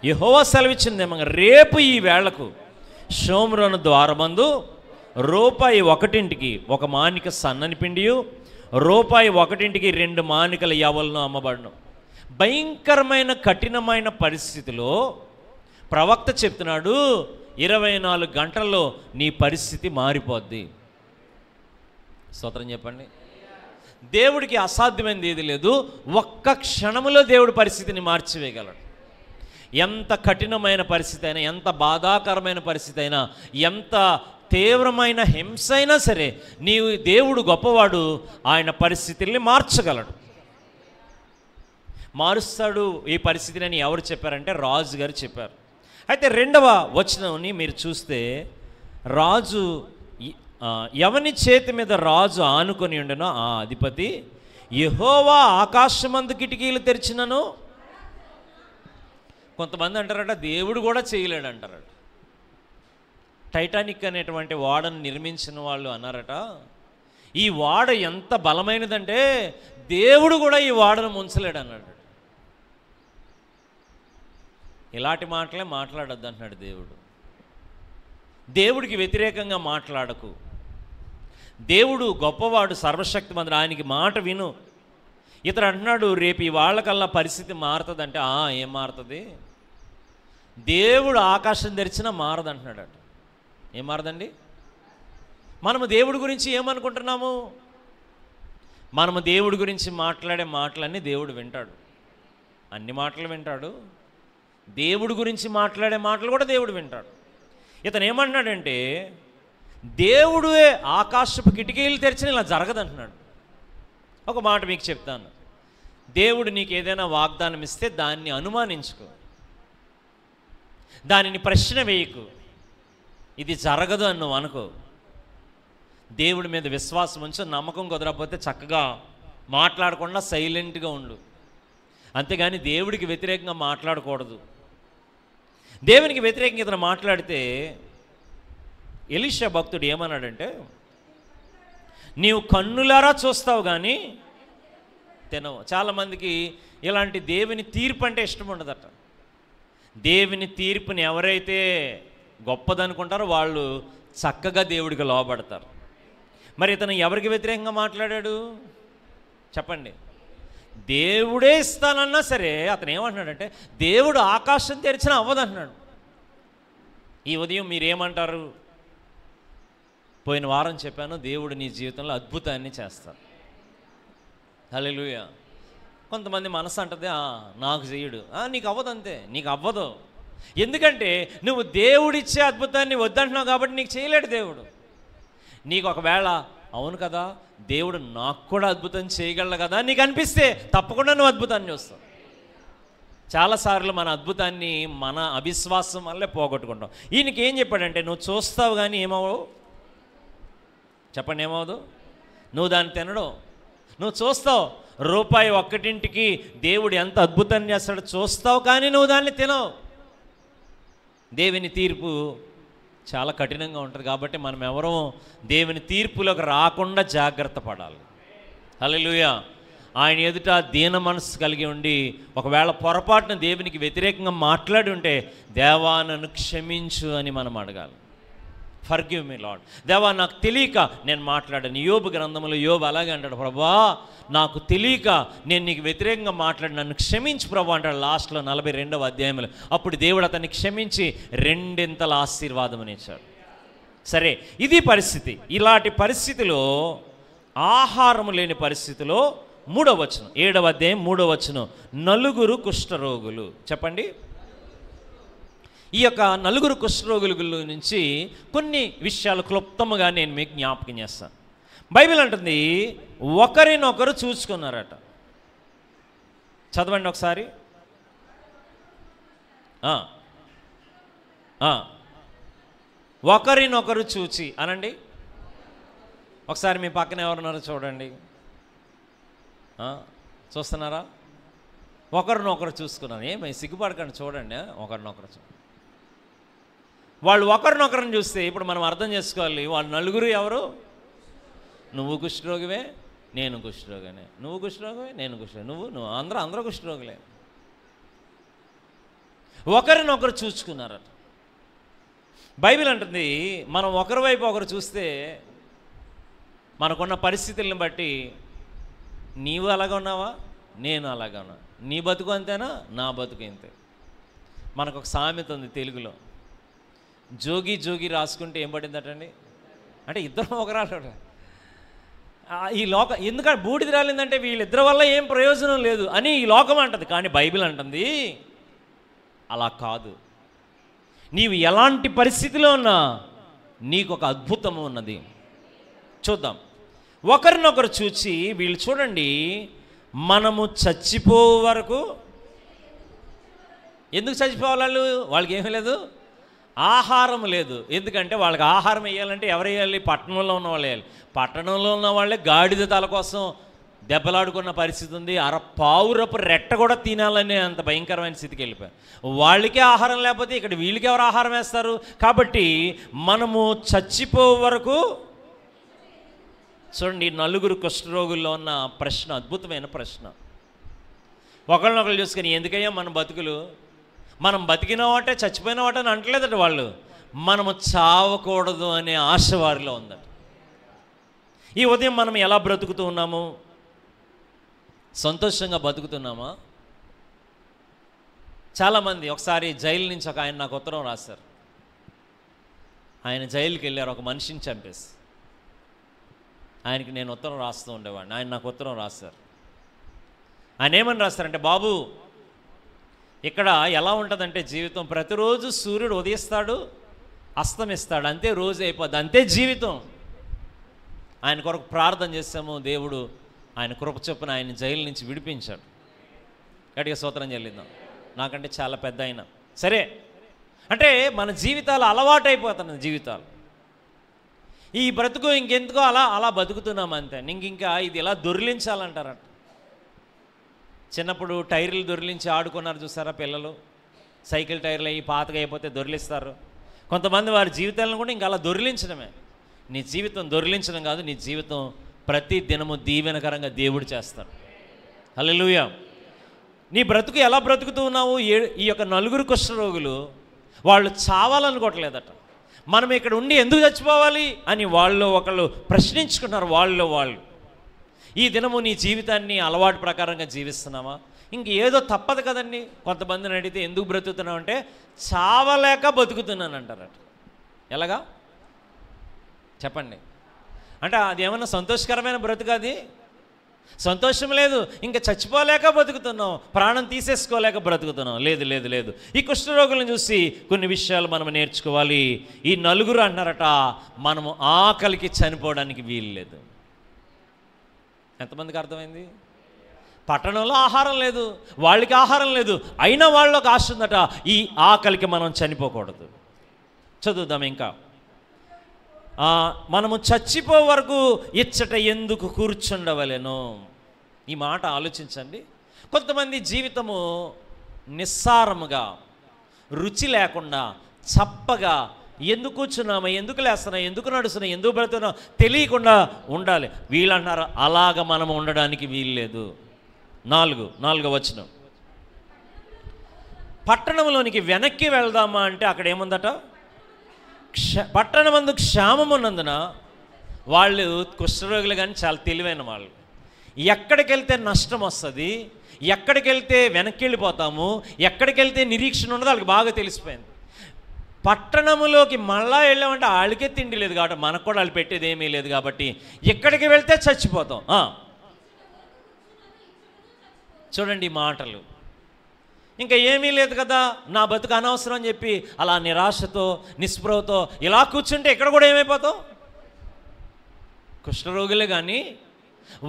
యెహోవా సెలవిచ్చిందేమో, రేపు ఈ వేళకు షోమ్రోను ద్వారమందు రూపాయి 1కి 1 మానిక సన్నని పిండియు, రూపాయి 1కి 2 మానికల యవలను అమ్మబడను. భయంకరమైన కఠినమైన పరిస్థితిలో ప్రవక్త చెప్తున్నాడు, 24 గంటల్లో నీ పరిస్థితి మారిపోద్ది. స్తోత్రం చెప్పండి. దేవుడికి అసాధ్యమైనది ఏది లేదు. ఒక్క క్షణములో దేవుడి పరిస్థితిని మార్చివేయగలడు. ఎంత కఠినమైన పరిస్థితి అయినా, ఎంత బాధాకరమైన పరిస్థితి అయినా, ఎంత తీవ్రమైన హింస అయినా సరే, నీవు దేవుడు గొప్పవాడు. ఆయన పరిస్థితుల్ని మార్చగలడు, మారుస్తాడు ఈ పరిస్థితిని అని ఎవరు చెప్పారంటే రాజు గారు చెప్పారు. అయితే 2వ వచనాన్ని మీరు చూస్తే, రాజు ఎవని చేతి మీద రాజు ఆనుకొని ఉండనో ఆ అధిపతి, యెహోవా ఆకాశమందు కిటికీలు తెరిచినను. కొంతమంది అంటారట దేవుడు కూడా చేయలేడు అంటారట. టైటానిక్ అనేటువంటి ఓడను నిర్మించిన వాళ్ళు అన్నారట, ఈ ఓడ ఎంత బలమైనదంటే దేవుడు కూడా ఈ ఓడను ముంచలేడు అన్నాడు. ఇలాంటి మాటలే మాట్లాడొద్దు అంటున్నాడు దేవుడు. దేవుడికి వ్యతిరేకంగా మాట్లాడకు. దేవుడు గొప్పవాడు, సర్వశక్తిమంతుడు, ఆయనకి మాట విను. ఇతడు అంటున్నాడు, రేపు ఈ వాళ్ళకల్లా పరిస్థితి మారుతుందంటే ఏం మారుతుంది? దేవుడు ఆకాశం తెరిచినా మారదు అంటున్నాడు. ఏం మారదండి? మనము దేవుడి గురించి ఏమనుకుంటున్నాము? మనము దేవుడి గురించి మాట్లాడే మాటలన్నీ దేవుడు వింటాడు. అన్ని మాటలు వింటాడు. దేవుడి గురించి మాట్లాడే మాటలు కూడా దేవుడు వింటాడు. ఇతను ఏమంటున్నాడంటే, దేవుడే ఆకాశపు కిటికీలు తెరిచిన ఇలా జరగదంటున్నాడు. ఒక మాట మీకు చెప్తాను. దేవుడు నీకు ఏదైనా వాగ్దానం ఇస్తే దాన్ని అనుమానించుకో, దానిని ప్రశ్న వేయకు. ఇది జరగదు అని నువ్వు అనుకో. దేవుడి మీద విశ్వాసం ఉంచు. నమ్మకం కుదరకపోతే చక్కగా మాట్లాడకుండా సైలెంట్గా ఉండు. అంతేగాని దేవుడికి వ్యతిరేకంగా మాట్లాడకూడదు. దేవునికి వ్యతిరేకంగా ఇతను మాట్లాడితే ఎలీషా భక్తుడు ఏమన్నాడంటే, నీవు కన్నులారా చూస్తావు కానీ తినవు. చాలామందికి ఇలాంటి దేవుని తీర్పు అంటే ఇష్టం ఉండదట. దేవుని తీర్పుని ఎవరైతే గొప్పదనుకుంటారో వాళ్ళు చక్కగా దేవుడికి లోబడతారు. మరి ఇతను ఎవరికి వ్యతిరేకంగా మాట్లాడాడు చెప్పండి? దేవుడే ఇస్తానన్నా సరే అతను ఏమంటున్నాడంటే, దేవుడు ఆకాశం తెరిచినా అవ్వదంటున్నాడు. ఈ ఉదయం మీరేమంటారు? పోయిన వారం చెప్పాను, దేవుడు నీ జీవితంలో అద్భుతాన్ని చేస్తారు. హల్లెలూయా. కొంతమంది మనసు అంటది, నాకు చేయడు, నీకు అవ్వదంతే. నీకు అవ్వదు. ఎందుకంటే నువ్వు దేవుడిచ్చే అద్భుతాన్ని వద్దంటున్నావు కాబట్టి నీకు చేయలేడు దేవుడు. నీకు ఒకవేళ అవును కదా, దేవుడు నాకు కూడా అద్భుతం చేయగలడు కదా నీకు అనిపిస్తే తప్పకుండా నువ్వు అద్భుతాన్ని చూస్తావు. చాలాసార్లు మన అద్భుతాన్ని మన అవిశ్వాసం వల్లే పోగొట్టుకుంటాం. ఈయనకి ఏం చెప్పాడంటే, నువ్వు చూస్తావు కానీ ఏమవు, చెప్పండి ఏమవదు, నువ్వు దాన్ని తినడం, నువ్వు చూస్తావు. రూపాయి ఒక్కటింటికి దేవుడు ఎంత అద్భుతాన్ని చేస్తాడో చూస్తావు కానీ నువ్వు దాన్ని తినవు. దేవుని తీర్పు చాలా కఠినంగా ఉంటుంది కాబట్టి మనం ఎవరూ దేవుని తీర్పులోకి రాకుండా జాగ్రత్త పడాలి. హల్లెలూయా. ఆయన ఎదుట దీన మనసు కలిగి ఉండి ఒకవేళ పొరపాటున దేవునికి వ్యతిరేకంగా మాట్లాడి ఉంటే, దేవా నన్ను క్షమించు అని మనం అడగాలి. Forgive me lord. దేవా నాకు తెలియక నేను మాట్లాడాను. యోబు గ్రంథంలో యోబు అలాగే అంటాడు, ప్రభా నాకు తెలియక నేను నీకు వ్యతిరేకంగా మాట్లాడి నన్ను క్షమించు ప్రభా అంటాడు లాస్ట్లో 42వ అధ్యాయంలో. అప్పుడు దేవుడు అతన్ని క్షమించి 2 ఆశీర్వాదం ఇచ్చాడు. సరే, ఇది పరిస్థితి. ఇలాంటి పరిస్థితిలో, ఆహారం లేని పరిస్థితిలో 3వ వచనం, 7వ అధ్యాయం 3వ వచనం, 9 కుష్ఠరోగులు. చెప్పండి. ఈ యొక్క 9 కుష్ఠరోగుల నుంచి కొన్ని విషయాలు క్లుప్తంగా నేను మీకు జ్ఞాపకం చేస్తాను. బైబిల్ అంటుంది ఒకరినొకరు చూసుకున్నారట. చదవండి ఒకసారి. ఒకరినొకరు చూచి అనండి. ఒకసారి మీ పక్కన ఎవరున్నారో చూడండి. చూస్తున్నారా? ఒకరినొకరు చూసుకున్నారు. ఏమై సిగ్గుపడకండి, చూడండి. ఒకరినొకరు వాళ్ళు ఒకరినొకరిని చూస్తే ఇప్పుడు మనం అర్థం చేసుకోవాలి, వాళ్ళు 9 ఎవరు? నువ్వు కుష్ఠరోగివే, నేను కుష్ఠరోగినే, నువ్వు కుష్ఠరోగివే, నేను కుష్ఠరోగి, నువ్వు అందరూ కుష్ఠరోగులే. ఒకరినొకరు చూసుకున్నారట. బైబిల్ అంటుంది మనం ఒకరి వైపు ఒకరు చూస్తే మనకున్న పరిస్థితులను బట్టి నీవు అలాగా ఉన్నావా, నేను అలాగా ఉన్నా, నీ బతుకు అంతేనా, నా బతుకు ఇంతే. మనకు ఒక సామెత ఉంది తెలుగులో, జోగి జోగి రాసుకుంటే ఏం పడిందటండి అంటే ఇద్దరం ఒకరాడు. ఈ లోకం ఎందుకంటే బూడిద రాలిందంటే వీళ్ళిద్దరి వల్ల ఏం ప్రయోజనం లేదు అని ఈ లోకం అంటుంది. కానీ బైబిల్ అంటుంది అలా కాదు. నీవు ఎలాంటి పరిస్థితిలో ఉన్నా నీకు ఒక అద్భుతం ఉన్నది. చూద్దాం. ఒకరినొకరు చూచి వీళ్ళు చూడండి, మనము చచ్చిపో వరకు. ఎందుకు చచ్చిపోవాలి? వాళ్ళకి ఏమీ లేదు, ఆహారం లేదు. ఎందుకంటే వాళ్ళకి ఆహారం వేయాలంటే ఎవరు వేయాలి? పట్టణంలో ఉన్న వాళ్ళు వేయాలి. పట్టణంలో ఉన్న వాళ్ళే గాడిద తల కోసం దెబ్బలాడుకున్న పరిస్థితి ఉంది. పావురపు రెట్ట కూడా తినాలనే అంత భయంకరమైన స్థితికి వెళ్ళిపోయారు. వాళ్ళకే ఆహారం లేకపోతే ఇక్కడ వీళ్ళకి ఎవరు ఆహారం వేస్తారు? కాబట్టి మనము చచ్చిపో వరకు. చూడండి, 9 కుష్ఠరోగుల్లో ఉన్న ప్రశ్న అద్భుతమైన ప్రశ్న. ఒకళ్ళనొకళ్ళు చూసుకొని ఎందుకయ్యా మన బతుకులు, మనం బతికినావాటే చచ్చిపోయినావాటే అని అంటలేదట వాళ్ళు, మనము చావకూడదు అనే ఆశ వారిలో ఉందట. ఈ ఉదయం మనం ఎలా బ్రతుకుతూ ఉన్నాము? సంతోషంగా బతుకుతున్నామా? చాలామంది, ఒకసారి జైలు నుంచి ఒక ఆయన నాకు ఉత్తరం రాశారు. ఆయన జైలుకి వెళ్ళారు ఒక మనిషిని చంపేసి. ఆయనకి నేను ఉత్తరం రాస్తూ ఉండేవాడిని. ఆయన నాకు ఉత్తరం రాశారు. ఆయన ఏమని రాస్తారంటే, బాబు ఇక్కడ ఎలా ఉంటుందంటే జీవితం, ప్రతిరోజు సూర్యుడు ఉదయిస్తాడు, అస్తమిస్తాడు, అంతే రోజు అయిపోద్ది, అంతే జీవితం. ఆయన కొరకు ప్రార్థన చేసాము, దేవుడు ఆయన కృప చొప్పున ఆయన జైలు నుంచి విడిపించాడు. గట్టిగా స్తోత్రం చెల్లిద్దాం. నాకంటే చాలా పెద్ద ఆయన. సరే, అంటే మన జీవితాలు అలవాటు అయిపోతున్నది. జీవితాలు ఈ బ్రతుకు ఇంకెందుకో అలా బతుకుతున్నాం అంతే. ఇంకా ఇది ఇలా దొర్లించాలంటారట. చిన్నప్పుడు టైర్లు దొర్లించి ఆడుకున్నారు చూసారా పిల్లలు? సైకిల్ టైర్లు అయ్యి పాతగా అయిపోతే దొర్లిస్తారు. కొంతమంది వారి జీవితాలను కూడా ఇంకా అలా దొర్లించడమే. నీ జీవితం దొర్లించడం కాదు, నీ జీవితం ప్రతి దినము దీవెనకరంగా దేవుడు చేస్తాడు. హల్లెలూయా. నీ బ్రతుకు ఎలా బ్రతుకుతూ ఉన్నావు? ఈ యొక్క 9 కుష్ఠరోగులు వాళ్ళు చావాలనుకోవట్లేదట. మనం ఇక్కడ ఉండి ఎందుకు చచ్చిపోవాలి అని వాళ్ళు ఒకళ్ళు ప్రశ్నించుకున్నారు. వాళ్ళు ఈ దినము నీ జీవితాన్ని అలవాటు ప్రకారంగా జీవిస్తున్నామా? ఇంక ఏదో తప్పదు కదండి. కొంతమందిని అడిగితే ఎందుకు బ్రతుకుతున్నావు అంటే చావలేక బతుకుతున్నాను అంటారట. ఎలాగా చెప్పండి? అంటే అది ఏమన్నా సంతోషకరమైన బ్రతుకు? అది సంతోషం లేదు, ఇంకా చచ్చిపోలేక బతుకుతున్నాం, ప్రాణం తీసేసుకోలేక బ్రతుకుతున్నాం. లేదు లేదు లేదు, ఈ కుష్ఠరోగులను చూసి కొన్ని విషయాలు మనం నేర్చుకోవాలి. ఈ నలుగురు అన్నారట, మనము ఆకలికి చనిపోవడానికి వీలు లేదు. ఎంతమందికి అర్థమైంది? పట్టణంలో ఆహారం లేదు, వాళ్ళకి ఆహారం లేదు, అయినా వాళ్ళకి ఆశ ఉందట, ఈ ఆకలికి మనం చనిపోకూడదు. చదువుదాం ఇంకా. మనము చచ్చిపో వరకు ఇచ్చట ఎందుకు కూర్చుండవలెను. ఈ మాట ఆలోచించండి. కొంతమంది జీవితము నిస్సారముగా, రుచి లేకుండా, చప్పగా, ఎందుకు కూర్చున్నామా, ఎందుకు లేస్తున్నా, ఎందుకు నడుస్తున్నా, ఎందుకు పెడుతున్నా తెలియకుండా ఉండాలి. వీళ్ళంటారు అలాగ మనం ఉండడానికి వీల్లేదు. 4వ వచనం, పట్టణంలోనికి వెనక్కి వెళ్దామా అంటే అక్కడ ఏముందట, పట్టణమందు క్షామం ఉన్నందున వాళ్ళు కుష్ఠరోగులు కానీ చాలా తెలివైన వాళ్ళు. ఎక్కడికి వెళ్తే నష్టం వస్తుంది, ఎక్కడికి వెళ్తే వెనక్కి వెళ్ళిపోతాము, ఎక్కడికి వెళ్తే నిరీక్షణ ఉండదు వాళ్ళకి బాగా తెలిసిపోయింది. పట్టణంలోకి మళ్ళా వెళ్ళామంటే వాళ్ళకే తిండి లేదు కాబట్టి మనకు కూడా వాళ్ళు పెట్టేది ఏమీ లేదు కాబట్టి ఎక్కడికి వెళ్తే చచ్చిపోతాం. చూడండి ఈ మాటలు. ఇంకా ఏమీ లేదు కదా, నా బతుకు అనవసరం అని చెప్పి అలా నిరాశతో, నిస్పృహతో ఇలా కూర్చుంటే ఇక్కడ కూడా ఏమైపోతాం? కుష్ఠరోగులే కానీ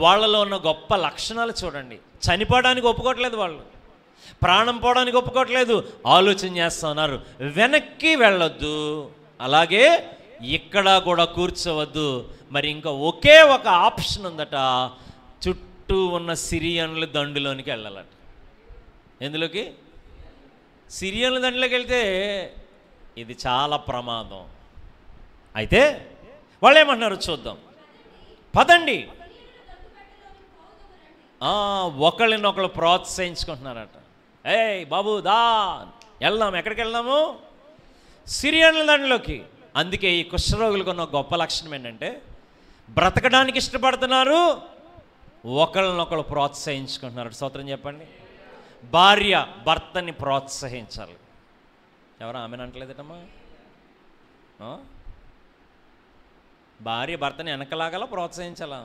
వాళ్ళలో ఉన్న గొప్ప లక్షణాలు చూడండి. చనిపోవడానికి ఒప్పుకోవట్లేదు వాళ్ళు, ప్రాణం పోవడానికి ఒప్పుకోవట్లేదు, ఆలోచన చేస్తూ ఉన్నారు. వెనక్కి వెళ్ళొద్దు, అలాగే ఇక్కడ కూడా కూర్చోవద్దు. మరి ఇంకా ఒకే ఒక ఆప్షన్ ఉందట, చుట్టూ ఉన్న సిరియన్ల దండులోనికి వెళ్ళాలట. ఎందులోకి? సిరియన్ల దండులోకి వెళ్తే ఇది చాలా ప్రమాదం. అయితే వాళ్ళు ఏమంటున్నారు చూద్దాం, పదండి. ఒకళ్ళనొకళ్ళు ప్రోత్సహించుకుంటున్నారట. ఏయ్ బాబు దా వెళ్దాం. ఎక్కడికి వెళ్దాము? సిరియన్ల దండులోకి. అందుకే ఈ కుష్ఠరోగులకు ఉన్న గొప్ప లక్షణం ఏంటంటే బ్రతకడానికి ఇష్టపడుతున్నారు, ఒకళ్ళనొకళ్ళు ప్రోత్సహించుకుంటున్నారు. స్తోత్రం చెప్పండి. భార్య భర్తని ప్రోత్సహించాలి. ఎవరు ఆమెను అంటలేదటమ్మా? భార్య భర్తని వెనకలాగల ప్రోత్సహించాలా?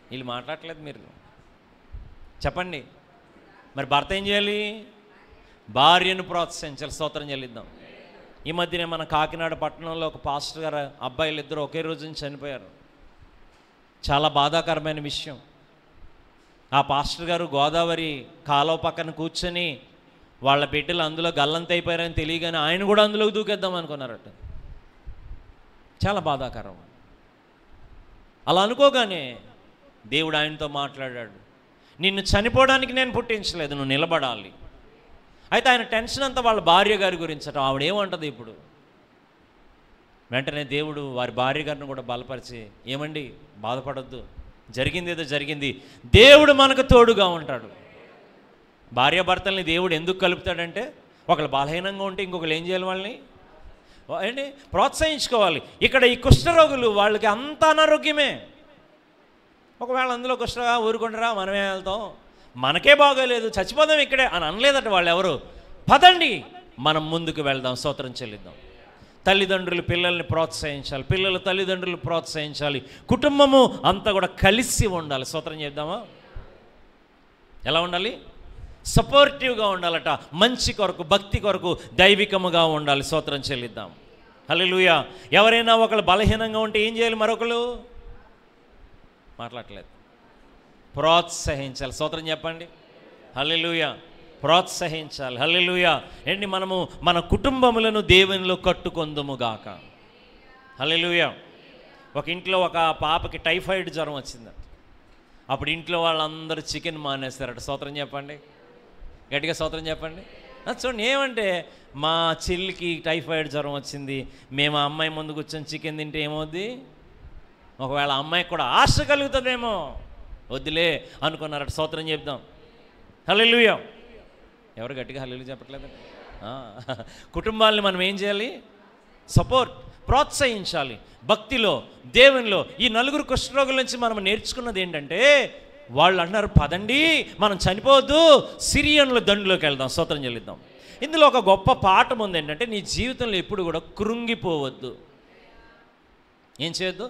వీళ్ళు మాట్లాడట్లేదు, మీరు చెప్పండి. మరి భర్త ఏం చేయాలి? భార్యను ప్రోత్సహించాలి. స్తోత్రం చెల్లిద్దాం. ఈ మధ్యనే మన కాకినాడ పట్టణంలో ఒక పాస్టర్ గారు అబ్బాయిలు ఇద్దరు ఒకే రోజు నుంచి చనిపోయారు. చాలా బాధాకరమైన విషయం. ఆ పాస్టర్ గారు గోదావరి కాలువ పక్కన కూర్చొని వాళ్ళ బిడ్డలు అందులో గల్లంత అయిపోయారని తెలియగానే ఆయన కూడా అందులోకి దూకేద్దాం అనుకున్నారట. చాలా బాధాకరం. అలా అనుకోగానే దేవుడు ఆయనతో మాట్లాడాడు, నిన్ను చనిపోవడానికి నేను పుట్టించలేదు, నువ్వు నిలబడాలి. అయితే ఆయన టెన్షన్ అంతా వాళ్ళ భార్య గారి గురించి అట. ఆవిడేమంటది ఇప్పుడు? వెంటనే దేవుడు వారి భార్య గారిని కూడా బలపరిచి, ఏమండి బాధపడొద్దు, జరిగింది ఏదో జరిగింది, దేవుడు మనకు తోడుగా ఉంటాడు. భార్యాభర్తల్ని దేవుడు ఎందుకు కలుపుతాడంటే, ఒకళ్ళు బలహీనంగా ఉంటే ఇంకొకరు ఏం చేయాలి? వాళ్ళని ఏంటి ప్రోత్సహించుకోవాలి. ఇక్కడ ఈ కుష్ఠరోగులు వాళ్ళకి అంత అనారోగ్యమే. ఒకవేళ అందులో కుష్ఠగా ఊరుకుంటారా, మనమే వెళ్తాం, మనకే బాగోలేదు, చచ్చిపోదాం ఇక్కడే అని అనలేదట వాళ్ళు ఎవరు. పదండి మనం ముందుకు వెళ్దాం, స్తోత్రం చెల్లిద్దాం. తల్లిదండ్రులు పిల్లల్ని ప్రోత్సహించాలి, పిల్లలు తల్లిదండ్రులు ప్రోత్సహించాలి, కుటుంబము అంతా కూడా కలిసి ఉండాలి. స్తోత్రం చేద్దామా? ఎలా ఉండాలి? సపోర్టివ్గా ఉండాలట, మంచి కొరకు, భక్తి కొరకు, దైవికముగా ఉండాలి. స్తోత్రం చెల్లిద్దాం. హల్లెలూయా. ఎవరైనా ఒకళ్ళు బలహీనంగా ఉంటే ఏం చేయాలి? మరొకరు మాట్లాడలేదు, ప్రోత్సహించాలి. స్తోత్రం చెప్పండి. హల్లెలూయా. ప్రోత్సహించాలి. హల్లెలూయా. ఏంటి? మనము మన కుటుంబములను దేవునిలో కట్టుకొందుముగాక. హల్లెలూయా. ఒక ఇంట్లో ఒక పాపకి టైఫాయిడ్ జ్వరం వచ్చిందట. అప్పుడు ఇంట్లో వాళ్ళందరూ చికెన్ మానేస్తారట. స్తోత్రం చెప్పండి, గట్టిగా స్తోత్రం చెప్పండి. చూడండి, ఏమంటే మా చెల్లికి టైఫాయిడ్ జ్వరం వచ్చింది, మేము ఆ అమ్మాయి ముందు కూర్చొని చికెన్ తింటే ఏమవుద్ది? ఒకవేళ అమ్మాయికి కూడా ఆశ కలుగుతుందేమో, వద్దులే అనుకున్నారట. స్తోత్రం చెప్దాం. హల్లెలూయా. ఎవరు గట్టిగా హల్లెలూయా చెప్పట్లేదు? కుటుంబాలని మనం ఏం చేయాలి? సపోర్ట్, ప్రోత్సహించాలి భక్తిలో, దేవునిలో. ఈ నలుగురు కుష్ఠరోగుల నుంచి మనం నేర్చుకున్నది ఏంటంటే, వాళ్ళు అన్నారు పదండి మనం చనిపోవద్దు, సిరియన్ల దండులోకి వెళ్దాం. స్తోత్రం చెల్లిద్దాం. ఇందులో ఒక గొప్ప పాఠం ఉంది ఏంటంటే, నీ జీవితంలో ఎప్పుడు కూడా కృంగిపోవద్దు. ఏం చేయొద్దు?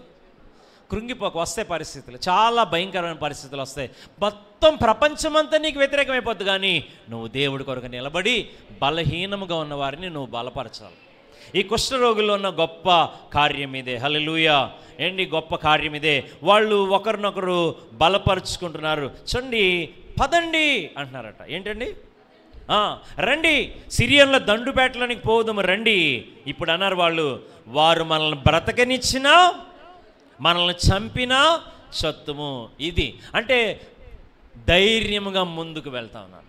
కృంగిపోక, వస్తాయి పరిస్థితులు, చాలా భయంకరమైన పరిస్థితులు వస్తాయి. మొత్తం ప్రపంచమంతా నీకు వ్యతిరేకమైపోద్ది, కానీ నువ్వు దేవుడి కొరకు నిలబడి బలహీనముగా ఉన్న వారిని నువ్వు బలపరచాలి. ఈ కుష్ఠరోగుల్లో ఉన్న గొప్ప కార్యం ఇదే. హల్లెలూయా. ఏంటి గొప్ప కార్యం ఇదే. వాళ్ళు ఒకరినొకరు బలపరుచుకుంటున్నారు. చూడండి, పదండి అంటున్నారట. ఏంటండి? రండి, సిరియన్ల దండు పెట్టడానికి పోదాము రండి. ఇప్పుడు అన్నారు వాళ్ళు, వారు మనల్ని బ్రతకనిచ్చినా మనల్ని చంపినా సత్తుము. ఇది అంటే ధైర్యముగా ముందుకు వెళ్తా ఉన్నాను,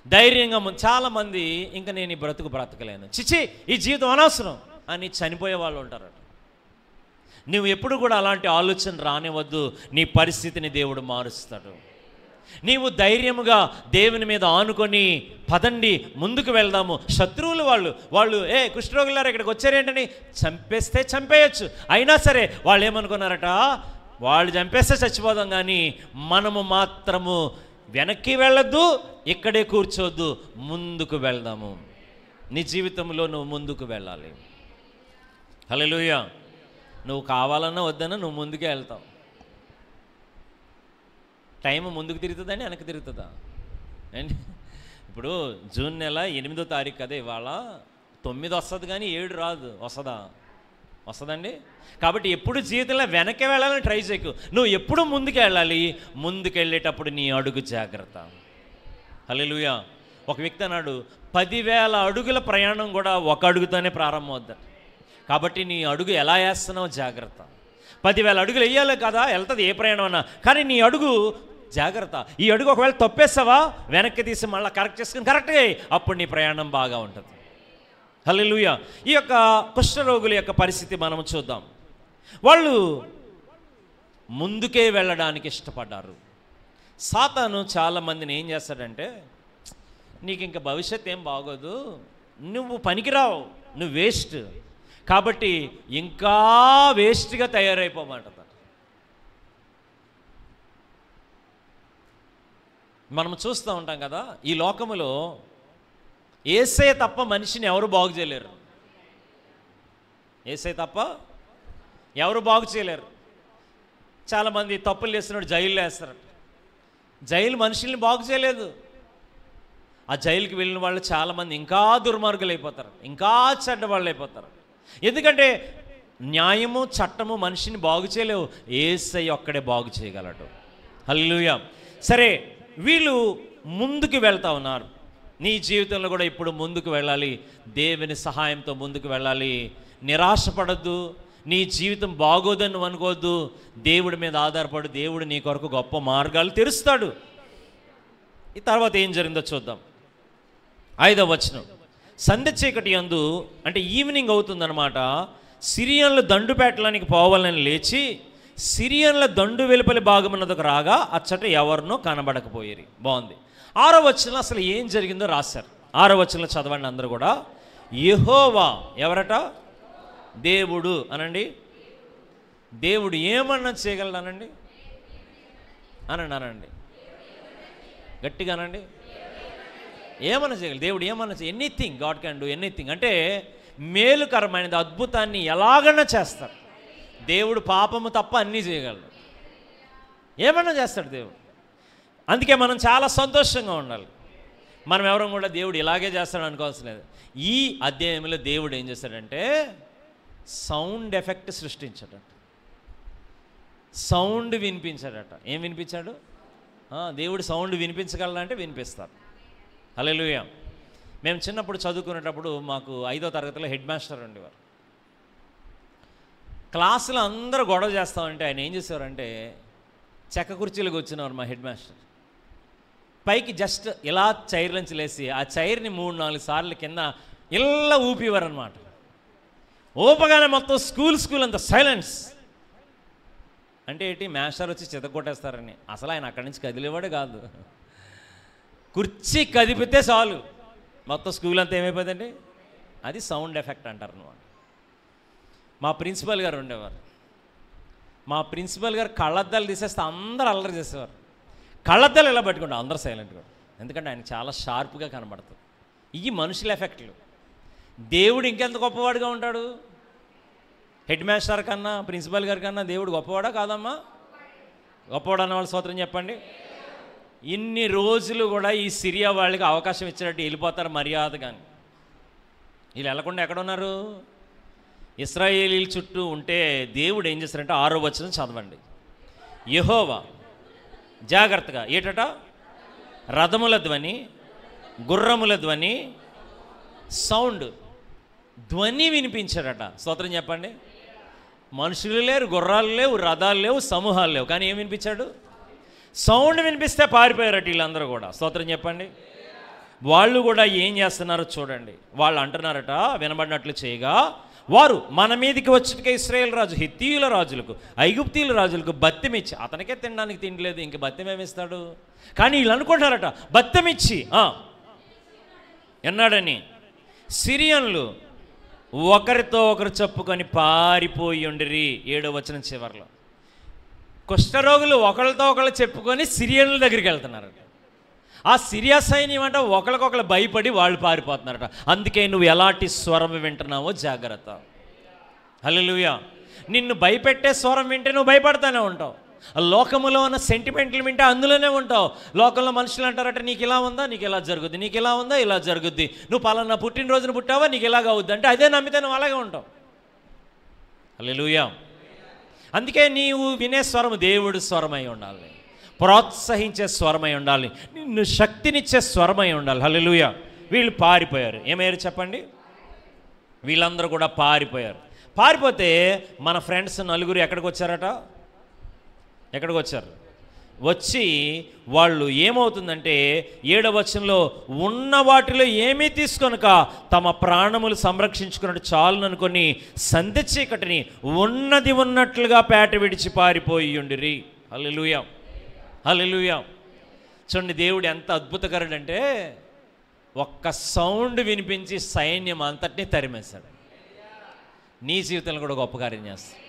ధైర్యంగా చాలామంది ఇంకా నేను ఈ బ్రతకలేను, చిచి ఈ జీవితం అనవసరం అని చనిపోయే వాళ్ళు ఉంటారట. నువ్వు ఎప్పుడు కూడా అలాంటి ఆలోచన రానివద్దు. నీ పరిస్థితిని దేవుడు మారుస్తాడు. నీవు ధైర్యముగా దేవుని మీద ఆనుకొని పదండి ముందుకు వెళ్దాము. శత్రువులు వాళ్ళు కుష్ఠరోగులారు ఇక్కడికి వచ్చారేంటని చంపేస్తే చంపేయచ్చు. అయినా సరే వాళ్ళు ఏమనుకున్నారట, వాళ్ళు చంపేస్తే చచ్చిపోదాం, కానీ మనము మాత్రము వెనక్కి వెళ్ళొద్దు, ఇక్కడే కూర్చోవద్దు, ముందుకు వెళ్దాము. నీ జీవితంలో నువ్వు ముందుకు వెళ్ళాలి. హల్లెలూయా. నువ్వు కావాలన్నా వద్దన్నా నువ్వు ముందుకే వెళ్తావు. టైం ముందుకు తిరుగుతుందని వెనక్కి తిరుగుతుందా అండి? ఇప్పుడు జూన్ నెల 8వ తారీఖు కదా, ఇవాళ 9 వస్తుంది కానీ 7 రాదు. వస్తుందండి. కాబట్టి ఎప్పుడు జీవితంలో వెనక్కి వెళ్ళాలని ట్రై చేయకు, నువ్వు ఎప్పుడు ముందుకు వెళ్ళాలి. ముందుకు వెళ్ళేటప్పుడు నీ అడుగు జాగ్రత్త. హల్లెలూయా. ఒక వ్యక్తి అన్నాడు, 10,000 అడుగుల ప్రయాణం కూడా ఒక అడుగుతోనే ప్రారంభం అవుతుంది. కాబట్టి నీ అడుగు ఎలా వేస్తున్నావు జాగ్రత్త. 10,000 అడుగులు వేయాలి కదా, వెళ్తుంది ఏ ప్రయాణం అన్నా, కానీ నీ అడుగు జాగ్రత్త. ఈ అడుగు ఒకవేళ తప్పేస్తావా, వెనక్కి తీసి మళ్ళీ కరెక్ట్ చేసుకుని కరెక్ట్గా అప్పుడు నీ ప్రయాణం బాగా ఉంటుంది. హల్లెలూయా. ఈ యొక్క కుష్ఠరోగుల యొక్క పరిస్థితి మనం చూద్దాం. వాళ్ళు ముందుకే వెళ్ళడానికి ఇష్టపడ్డారు. సాతాను చాలామందిని ఏం చేస్తాడంటే, నీకు ఇంకా భవిష్యత్తు ఏం బాగోదు, నువ్వు పనికిరావు, నువ్వు వేస్ట్, కాబట్టి ఇంకా వేస్ట్గా తయారైపోమంటారు. మనం చూస్తూ ఉంటాం కదా, ఈ లోకములో యేసయ్య తప్ప మనిషిని ఎవరు బాగు చేయలేరు. యేసయ్య తప్ప ఎవరు బాగు చేయలేరు. చాలామంది తప్పులు చేస్తున్నాడు జైల్లో వేస్తారట. జైలు మనుషుల్ని బాగు చేయలేదు. ఆ జైలుకి వెళ్ళిన వాళ్ళు చాలామంది ఇంకా దుర్మార్గులు అయిపోతారు, ఇంకా చెడ్డవాళ్ళు అయిపోతారు. ఎందుకంటే న్యాయము చట్టము మనిషిని బాగు చేయలేవు, యేసయ్య ఒక్కడే బాగు చేయగలడు. హల్లెలూయా. సరే, వీళ్ళు ముందుకు వెళ్తా ఉన్నారు. నీ జీవితంలో కూడా ఇప్పుడు ముందుకు వెళ్ళాలి, దేవుని సహాయంతో ముందుకు వెళ్ళాలి. నిరాశపడద్దు, నీ జీవితం బాగోదని నువ్వు అనుకోవద్దు. దేవుడి మీద ఆధారపడు, దేవుడు నీ కొరకు గొప్ప మార్గాలు తెరుస్తాడు. ఈ తర్వాత ఏం జరిగిందో చూద్దాం. 5వ వచనం, సంధ్య చీకటి యందు అంటే ఈవినింగ్ అవుతుందన్నమాట. సిరియన్లు దండు పెట్టడానికి పోవాలని లేచి సిరియన్ల దండు వెలుపలి భాగమున్నదకు రాగా అచ్చట ఎవరినో కనబడకపోయేది. బాగుంది. 6వ వచనంలో అసలు ఏం జరిగిందో రాశారు. 6వ వచనంలో చదవండి అందరూ కూడా. యెహోవా ఎవరట? దేవుడు అనండి. దేవుడు ఏమన్నా చేయగలడు అనండి. అనండి గట్టిగా అనండి. ఏమన్నా చేయగలడు దేవుడు, ఏమన్నా anything God can do anything. అంటే మేలుకరమైనది, అద్భుతాన్ని ఎలాగన్నా చేస్తాడు దేవుడు. పాపము తప్ప అన్నీ చేయగలడు, ఏమన్నా చేస్తాడు దేవుడు. అందుకే మనం చాలా సంతోషంగా ఉండాలి. మనం ఎవరూ కూడా దేవుడు ఇలాగే చేస్తాడు అనుకోవాల్సిన లేదు. ఈ అధ్యాయంలో దేవుడు ఏం చేస్తాడంటే సౌండ్ ఎఫెక్ట్ సృష్టించాడట, సౌండ్ వినిపించాడట. ఏం వినిపించాడు? దేవుడు సౌండ్ వినిపించగలడంటే వినిపిస్తారు. హల్లెలూయా. మేము చిన్నప్పుడు చదువుకునేటప్పుడు మాకు 5వ తరగతిలో హెడ్ మాస్టర్ ఉండేవారు. క్లాసులో అందరూ గొడవ చేస్తామంటే ఆయన ఏం చేసేవారంటే చెక్క కుర్చీలకు వచ్చినవారు మా హెడ్ మాస్టర్. పైకి జస్ట్ ఇలా చైర్ నుంచి లేసి ఆ చైర్ని 3-4 సార్లు కింద ఇలా ఊపివారు అనమాట. ఊపగానే మొత్తం స్కూల్ అంత సైలెన్స్. అంటే ఏంటి, మాస్టర్ వచ్చి చితకొట్టేస్తారని. అసలు ఆయన అక్కడి నుంచి కదిలేవాడే కాదు. కుర్చీ కదిపితే చాలు మొత్తం స్కూల్ అంతా ఏమైపోతుందండి, అది సౌండ్ ఎఫెక్ట్ అంటారు అనమాట. మా ప్రిన్సిపల్ గారు ఉండేవారు. మా ప్రిన్సిపల్ గారు కళ్ళద్దాలు తీసేస్తే అందరూ అల్లరి చేసేవారు. కళ్ళద్దాలు ఇలా పట్టుకుంటాం అందరూ సైలెంట్గా, ఎందుకంటే ఆయన చాలా షార్ప్గా కనబడుతుంది. ఇవి మనుషుల ఎఫెక్ట్లు. దేవుడు ఇంకెంత గొప్పవాడుగా ఉంటాడు. హెడ్ మాస్టర్ కన్నా, ప్రిన్సిపల్ గారి కన్నా దేవుడు గొప్పవాడా కాదమ్మా? గొప్పవాడు అన్న వాళ్ళు స్తోత్రం చెప్పండి. ఇన్ని రోజులు కూడా ఈ సిరియా వాళ్ళకి అవకాశం ఇచ్చినట్టు వెళ్ళిపోతారు మర్యాదగాని. వీళ్ళు వెళ్ళకుండా ఎక్కడున్నారు? ఇశ్రాయేలీల చుట్టూ ఉంటే దేవుడు ఏం చేస్తారంటే 6వ వచనం చదవండి. యెహోవా జాగ్రత్తగా ఏటట రథముల ధ్వని, గుర్రముల ధ్వని, సౌండ్, ధ్వని వినిపించాడట. స్తోత్రం చెప్పండి. మనుషులు లేరు, గుర్రాలు లేవు, రథాలు లేవు, సమూహాలు లేవు, కానీ ఏం వినిపించాడు? సౌండ్ వినిపిస్తే పారిపోయారట వీళ్ళందరూ కూడా. స్తోత్రం చెప్పండి. వాళ్ళు కూడా ఏం చేస్తున్నారో చూడండి. వాళ్ళు అంటున్నారట, వినబడినట్లు చేయగా వారు మన మీదకి వచ్చేటికే ఇశ్రాయేల్ రాజు హిత్తీయుల రాజులకు, ఐగుప్తీయుల రాజులకు బత్తెమిచ్చి, అతనికే తినడానికి తిండిలేదు, ఇంక బత్తెమేమిస్తాడు? కానీ వీళ్ళు అనుకుంటున్నారట బత్తెమిచ్చి ఎన్నాడని సిరియన్లు ఒకరితో ఒకరు చెప్పుకొని పారిపోయి ఉండిరి. 7వ వచనం చివరిలో కుష్ఠరోగులు ఒకరితో ఒకరు చెప్పుకొని సిరియన్ల దగ్గరికి వెళ్తున్నారట. ఆ సిరియా సైన్యం అంట ఒకరికొకరు భయపడి వాళ్ళు పారిపోతున్నారట. అందుకే నువ్వు ఎలాంటి స్వరం వింటున్నావో జాగ్రత్త. హల్లెలూయా. నిన్ను భయపెట్టే స్వరం వింటే నువ్వు భయపడతానే ఉంటావు. లోకములో ఉన్న సెంటిమెంట్లు వింటే అందులోనే ఉంటావు. లోకంలో మనుషులు అంటారట, నీకు ఇలా ఉందా, నీకు ఇలా జరుగుద్ది, నీకు ఇలా ఉందా, ఇలా జరుగుద్ది, నువ్వు పలానా పుట్టినరోజున పుట్టావా, నీకు ఇలాగ అవుద్ది అంటే అదే నమ్మితే నువ్వు అలాగే ఉంటావు. హల్లెలూయా. అందుకే నీవు వినే స్వరం దేవుడి స్వరమై ఉండాలి, ప్రోత్సహించే స్వరమై ఉండాలి, నిన్ను శక్తినిచ్చే స్వరమై ఉండాలి. హల్లెలూయా. వీళ్ళు పారిపోయారు. ఏమయ్యారు చెప్పండి? వీళ్ళందరూ కూడా పారిపోయారు. పారిపోతే మన ఫ్రెండ్స్ నలుగురు ఎక్కడికి వచ్చారట? ఎక్కడికి వచ్చారు? వచ్చి వాళ్ళు ఏమవుతుందంటే 7వ వచనంలో ఉన్న వాటిలో ఏమీ తీసుకొనక తమ ప్రాణములు సంరక్షించుకున్నట్టు చాలును అనుకొని సంధ్య చీకటిని ఉన్నది ఉన్నట్లుగా పేట విడిచి పారిపోయి ఉండిరి. హల్లెలూయా. హల్లెలూయా. చూడండి, దేవుడు ఎంత అద్భుతకరుడంటే ఒక్క సౌండ్ వినిపించి సైన్యం అంతటినీ తరిమేశాడు. నీ జీవితంలో కూడా గొప్ప కార్యం చేస్తాడు.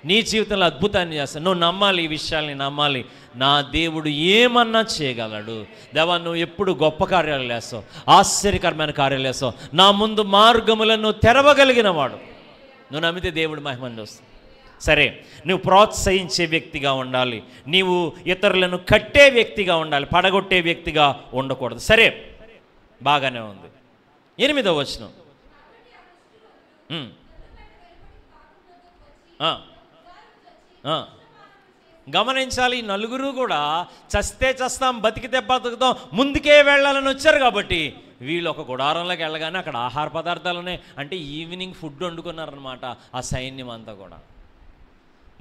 నీ జీవితంలో అద్భుతాన్ని చేస్తాడు. నువ్వు నమ్మాలి, ఈ విషయాల్ని నమ్మాలి. నా దేవుడు ఏమన్నా చేయగలడు. దేవా, నువ్వు ఎప్పుడు గొప్ప కార్యాలు చేస్తావు, ఆశ్చర్యకరమైన కార్యాలు చేస్తావు. నా ముందు మార్గములను తెరవగలిగిన వాడు. నువ్వు నమ్మితే దేవుడు మహిమను చూస్తావు. సరే, నువ్వు ప్రోత్సహించే వ్యక్తిగా ఉండాలి, నీవు ఇతరులను కట్టే వ్యక్తిగా ఉండాలి, పడగొట్టే వ్యక్తిగా ఉండకూడదు. సరే, బాగానే ఉంది. 8వ వచనం గమనించాలి. నలుగురు కూడా చస్తే చస్తాం, బతికితే బతుకుతాం, ముందుకే వెళ్ళాలని వచ్చారు. కాబట్టి వీళ్ళు ఒక గుడారంలోకి వెళ్ళగానే అక్కడ ఆహార పదార్థాలు ఉన్నాయి. అంటే ఈవినింగ్ ఫుడ్ వండుకున్నారనమాట ఆ సైన్యం అంతా కూడా.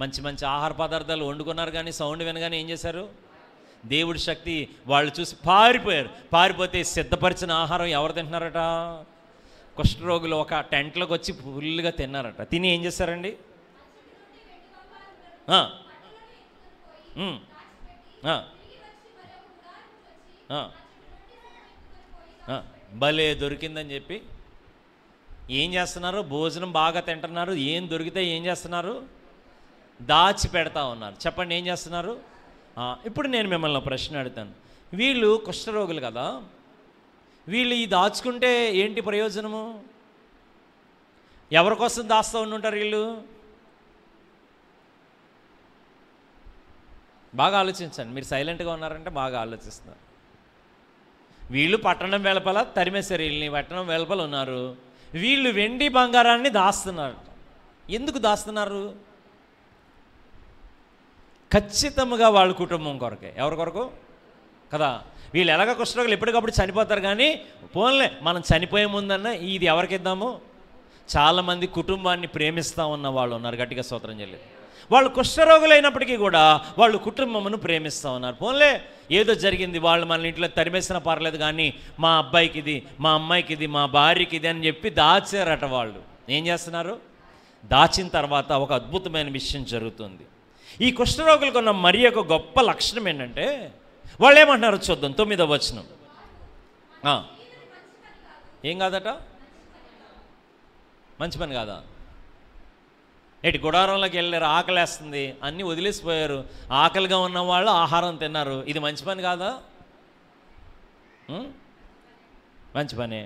మంచి మంచి ఆహార పదార్థాలు వండుకున్నారు. కానీ సౌండ్ వినగానే ఏం చేశారు? దేవుడి శక్తి వాళ్ళు చూసి పారిపోయారు. పారిపోతే సిద్ధపరిచిన ఆహారం ఎవరు తింటున్నారట? కుష్ఠరోగులు ఒక టెంట్లోకి వచ్చి ఫుల్గా తిన్నారట. తిని ఏం చేశారండి? భలే దొరికిందని చెప్పి ఏం చేస్తున్నారు? భోజనం బాగా తింటున్నారు. ఏం దొరికితే ఏం చేస్తున్నారు? దాచి పెడతా ఉన్నారు. చెప్పండి, ఏం చేస్తున్నారు? ఇప్పుడు నేను మిమ్మల్ని ప్రశ్న అడుగుతాను. వీళ్ళు కుష్ఠరోగులు కదా, వీళ్ళు ఈ దాచుకుంటే ఏంటి ప్రయోజనము? ఎవరి కోసం దాస్తూ ఉంటుంటారు వీళ్ళు? బాగా ఆలోచించండి. మీరు సైలెంట్గా ఉన్నారంటే బాగా ఆలోచిస్తున్నారు. వీళ్ళు పట్టణం వెలుపల తరిమేశారు. వీళ్ళని పట్టణం వెలుపల ఉన్నారు. వీళ్ళు వెండి బంగారాన్ని దాస్తున్నారు. ఎందుకు దాస్తున్నారు? ఖచ్చితంగా వాళ్ళ కుటుంబం కొరకే. ఎవరి కొరకు కదా? వీళ్ళు ఎలాగ కుష్ఠరోగులు ఎప్పటికప్పుడు చనిపోతారు. కానీ పోన్లే, మనం చనిపోయే ముందన్నా ఇది ఎవరికి ఇద్దాము? చాలామంది కుటుంబాన్ని ప్రేమిస్తూ ఉన్న వాళ్ళు ఉన్నారు. గట్టిగా స్తోత్రం చెల్లి. వాళ్ళు కుష్ఠరోగులు అయినప్పటికీ కూడా వాళ్ళు కుటుంబమును ప్రేమిస్తూ ఉన్నారు. పోన్లే, ఏదో జరిగింది, వాళ్ళు మన ఇంట్లో తరిమేసినా పర్లేదు, కానీ మా అబ్బాయికి ఇది, మా అమ్మాయికి ఇది, మా భార్యకి ఇది అని చెప్పి దాచారట. వాళ్ళు ఏం చేస్తున్నారు? దాచిన తర్వాత ఒక అద్భుతమైన విషయం జరుగుతుంది. ఈ కుష్ఠరోగులకు ఉన్న మరి ఒక గొప్ప లక్షణం ఏంటంటే, వాళ్ళు ఏమంటున్నారు చూద్దాం. 9వ వచనం. ఏం కాదట? మంచి పని కాదా? ఏంటి, గుడారంలోకి వెళ్ళారు, ఆకలేస్తుంది, అన్నీ వదిలేసిపోయారు, ఆకలిగా ఉన్న వాళ్ళు ఆహారం తిన్నారు. ఇది మంచి పని కాదా? మంచి పనే.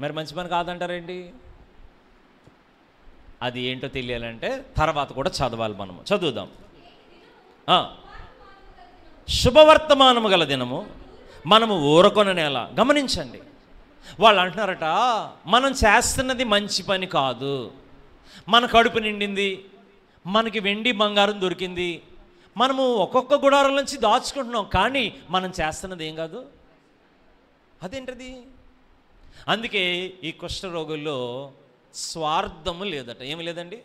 మరి మంచి పని కాదంటారేంటి? అది ఏంటో తెలియాలంటే తర్వాత కూడా చదవాలి, మనము చదువుదాం. శుభవర్తమానము గల దినము, మనము ఊరకొననేలా. గమనించండి, వాళ్ళు అంటున్నారట, మనం చేస్తున్నది మంచి పని కాదు, మన కడుపు నిండింది, మనకి వెండి బంగారం దొరికింది, మనము ఒక్కొక్క గుడారం నుంచి దాచుకుంటున్నాం, కానీ మనం చేస్తున్నది ఏం కాదు. అదేంటది? అందుకే ఈ కుష్ఠరోగుల్లో స్వార్థము లేదట. ఏమి లేదండి?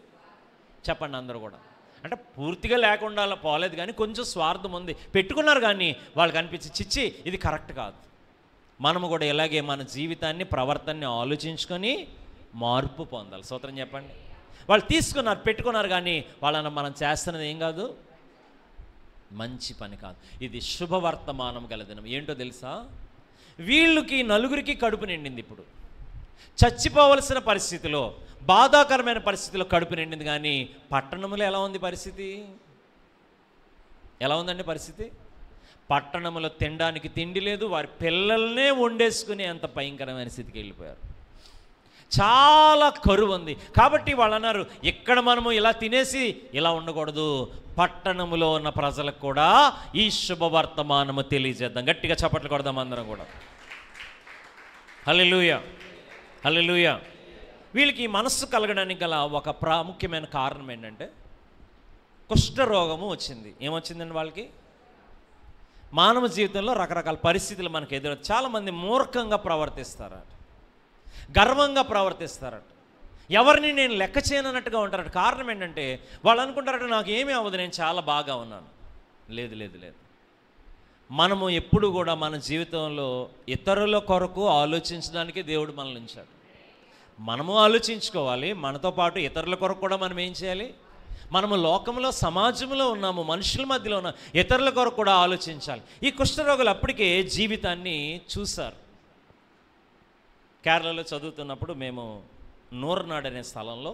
చెప్పండి అందరూ కూడా. అంటే పూర్తిగా లేకుండా పోలేదు, కానీ కొంచెం స్వార్థం ఉంది. పెట్టుకున్నారు కానీ వాళ్ళకి అనిపించి చిచ్చి ఇది కరెక్ట్ కాదు. మనము కూడా ఇలాగే మన జీవితాన్ని, ప్రవర్తనని ఆలోచించుకొని మార్పు పొందాలి. స్తోత్రం చెప్పండి. వాళ్ళు తీసుకున్నారు, పెట్టుకున్నారు, కానీ వాళ్ళని మనం చేస్తున్నది ఏం కాదు, మంచి పని కాదు. ఇది శుభవర్తమానం గల దినం. ఏంటో తెలుసా? వీళ్ళకి నలుగురికి కడుపు నిండింది. ఇప్పుడు చచ్చిపోవలసిన పరిస్థితిలో, బాధాకరమైన పరిస్థితిలో కడుపు నిండింది, కానీ పట్టణంలో ఎలా ఉంది పరిస్థితి? ఎలా ఉందండి పరిస్థితి? పట్టణంలో తినడానికి తిండి లేదు, వారి పిల్లల్నే వండేసుకునే అంత భయంకరమైన స్థితికి వెళ్ళిపోయారు. చాలా కరువు ఉంది. కాబట్టి వాళ్ళు అన్నారు, ఇక్కడ మనము ఇలా తినేసి ఇలా ఉండకూడదు, పట్టణములో ఉన్న ప్రజలకు కూడా ఈ శుభవర్తమానము తెలియజేద్దాం. గట్టిగా చప్పట్లు కొడదాం అందరం కూడా. హల్లెలూయా, హల్లెలూయా. వీళ్ళకి మనస్సు కలగడానికి గల ఒక ప్రాముఖ్యమైన కారణం ఏంటంటే, కుష్ఠరోగము వచ్చింది. ఏమొచ్చిందండి వాళ్ళకి? మానవ జీవితంలో రకరకాల పరిస్థితులు మనకు ఎదురు. చాలామంది మూర్ఖంగా ప్రవర్తిస్తారట, గర్వంగా ప్రవర్తిస్తారట, ఎవరిని నేను లెక్క చేయనన్నట్టుగా ఉంటారట. కారణం ఏంటంటే, వాళ్ళు అనుకుంటారట నాకు ఏమీ అవ్వదు, నేను చాలా బాగా ఉన్నాను. లేదు లేదు లేదు. మనము ఎప్పుడు కూడా మన జీవితంలో ఇతరుల కొరకు ఆలోచించడానికి దేవుడు మనల్ని ఉంచాడు. మనము ఆలోచించుకోవాలి, మనతో పాటు ఇతరుల కొరకు కూడా మనం ఏం చేయాలి? మనము లోకంలో, సమాజంలో ఉన్నాము, మనుషుల మధ్యలో ఉన్నాము, ఇతరుల కొరకు కూడా ఆలోచించాలి. ఈ కుష్ఠరోగులు అప్పటికే జీవితాన్ని చూశారు. కేరళలో చదువుతున్నప్పుడు మేము నూర్నాడ్ అనే స్థలంలో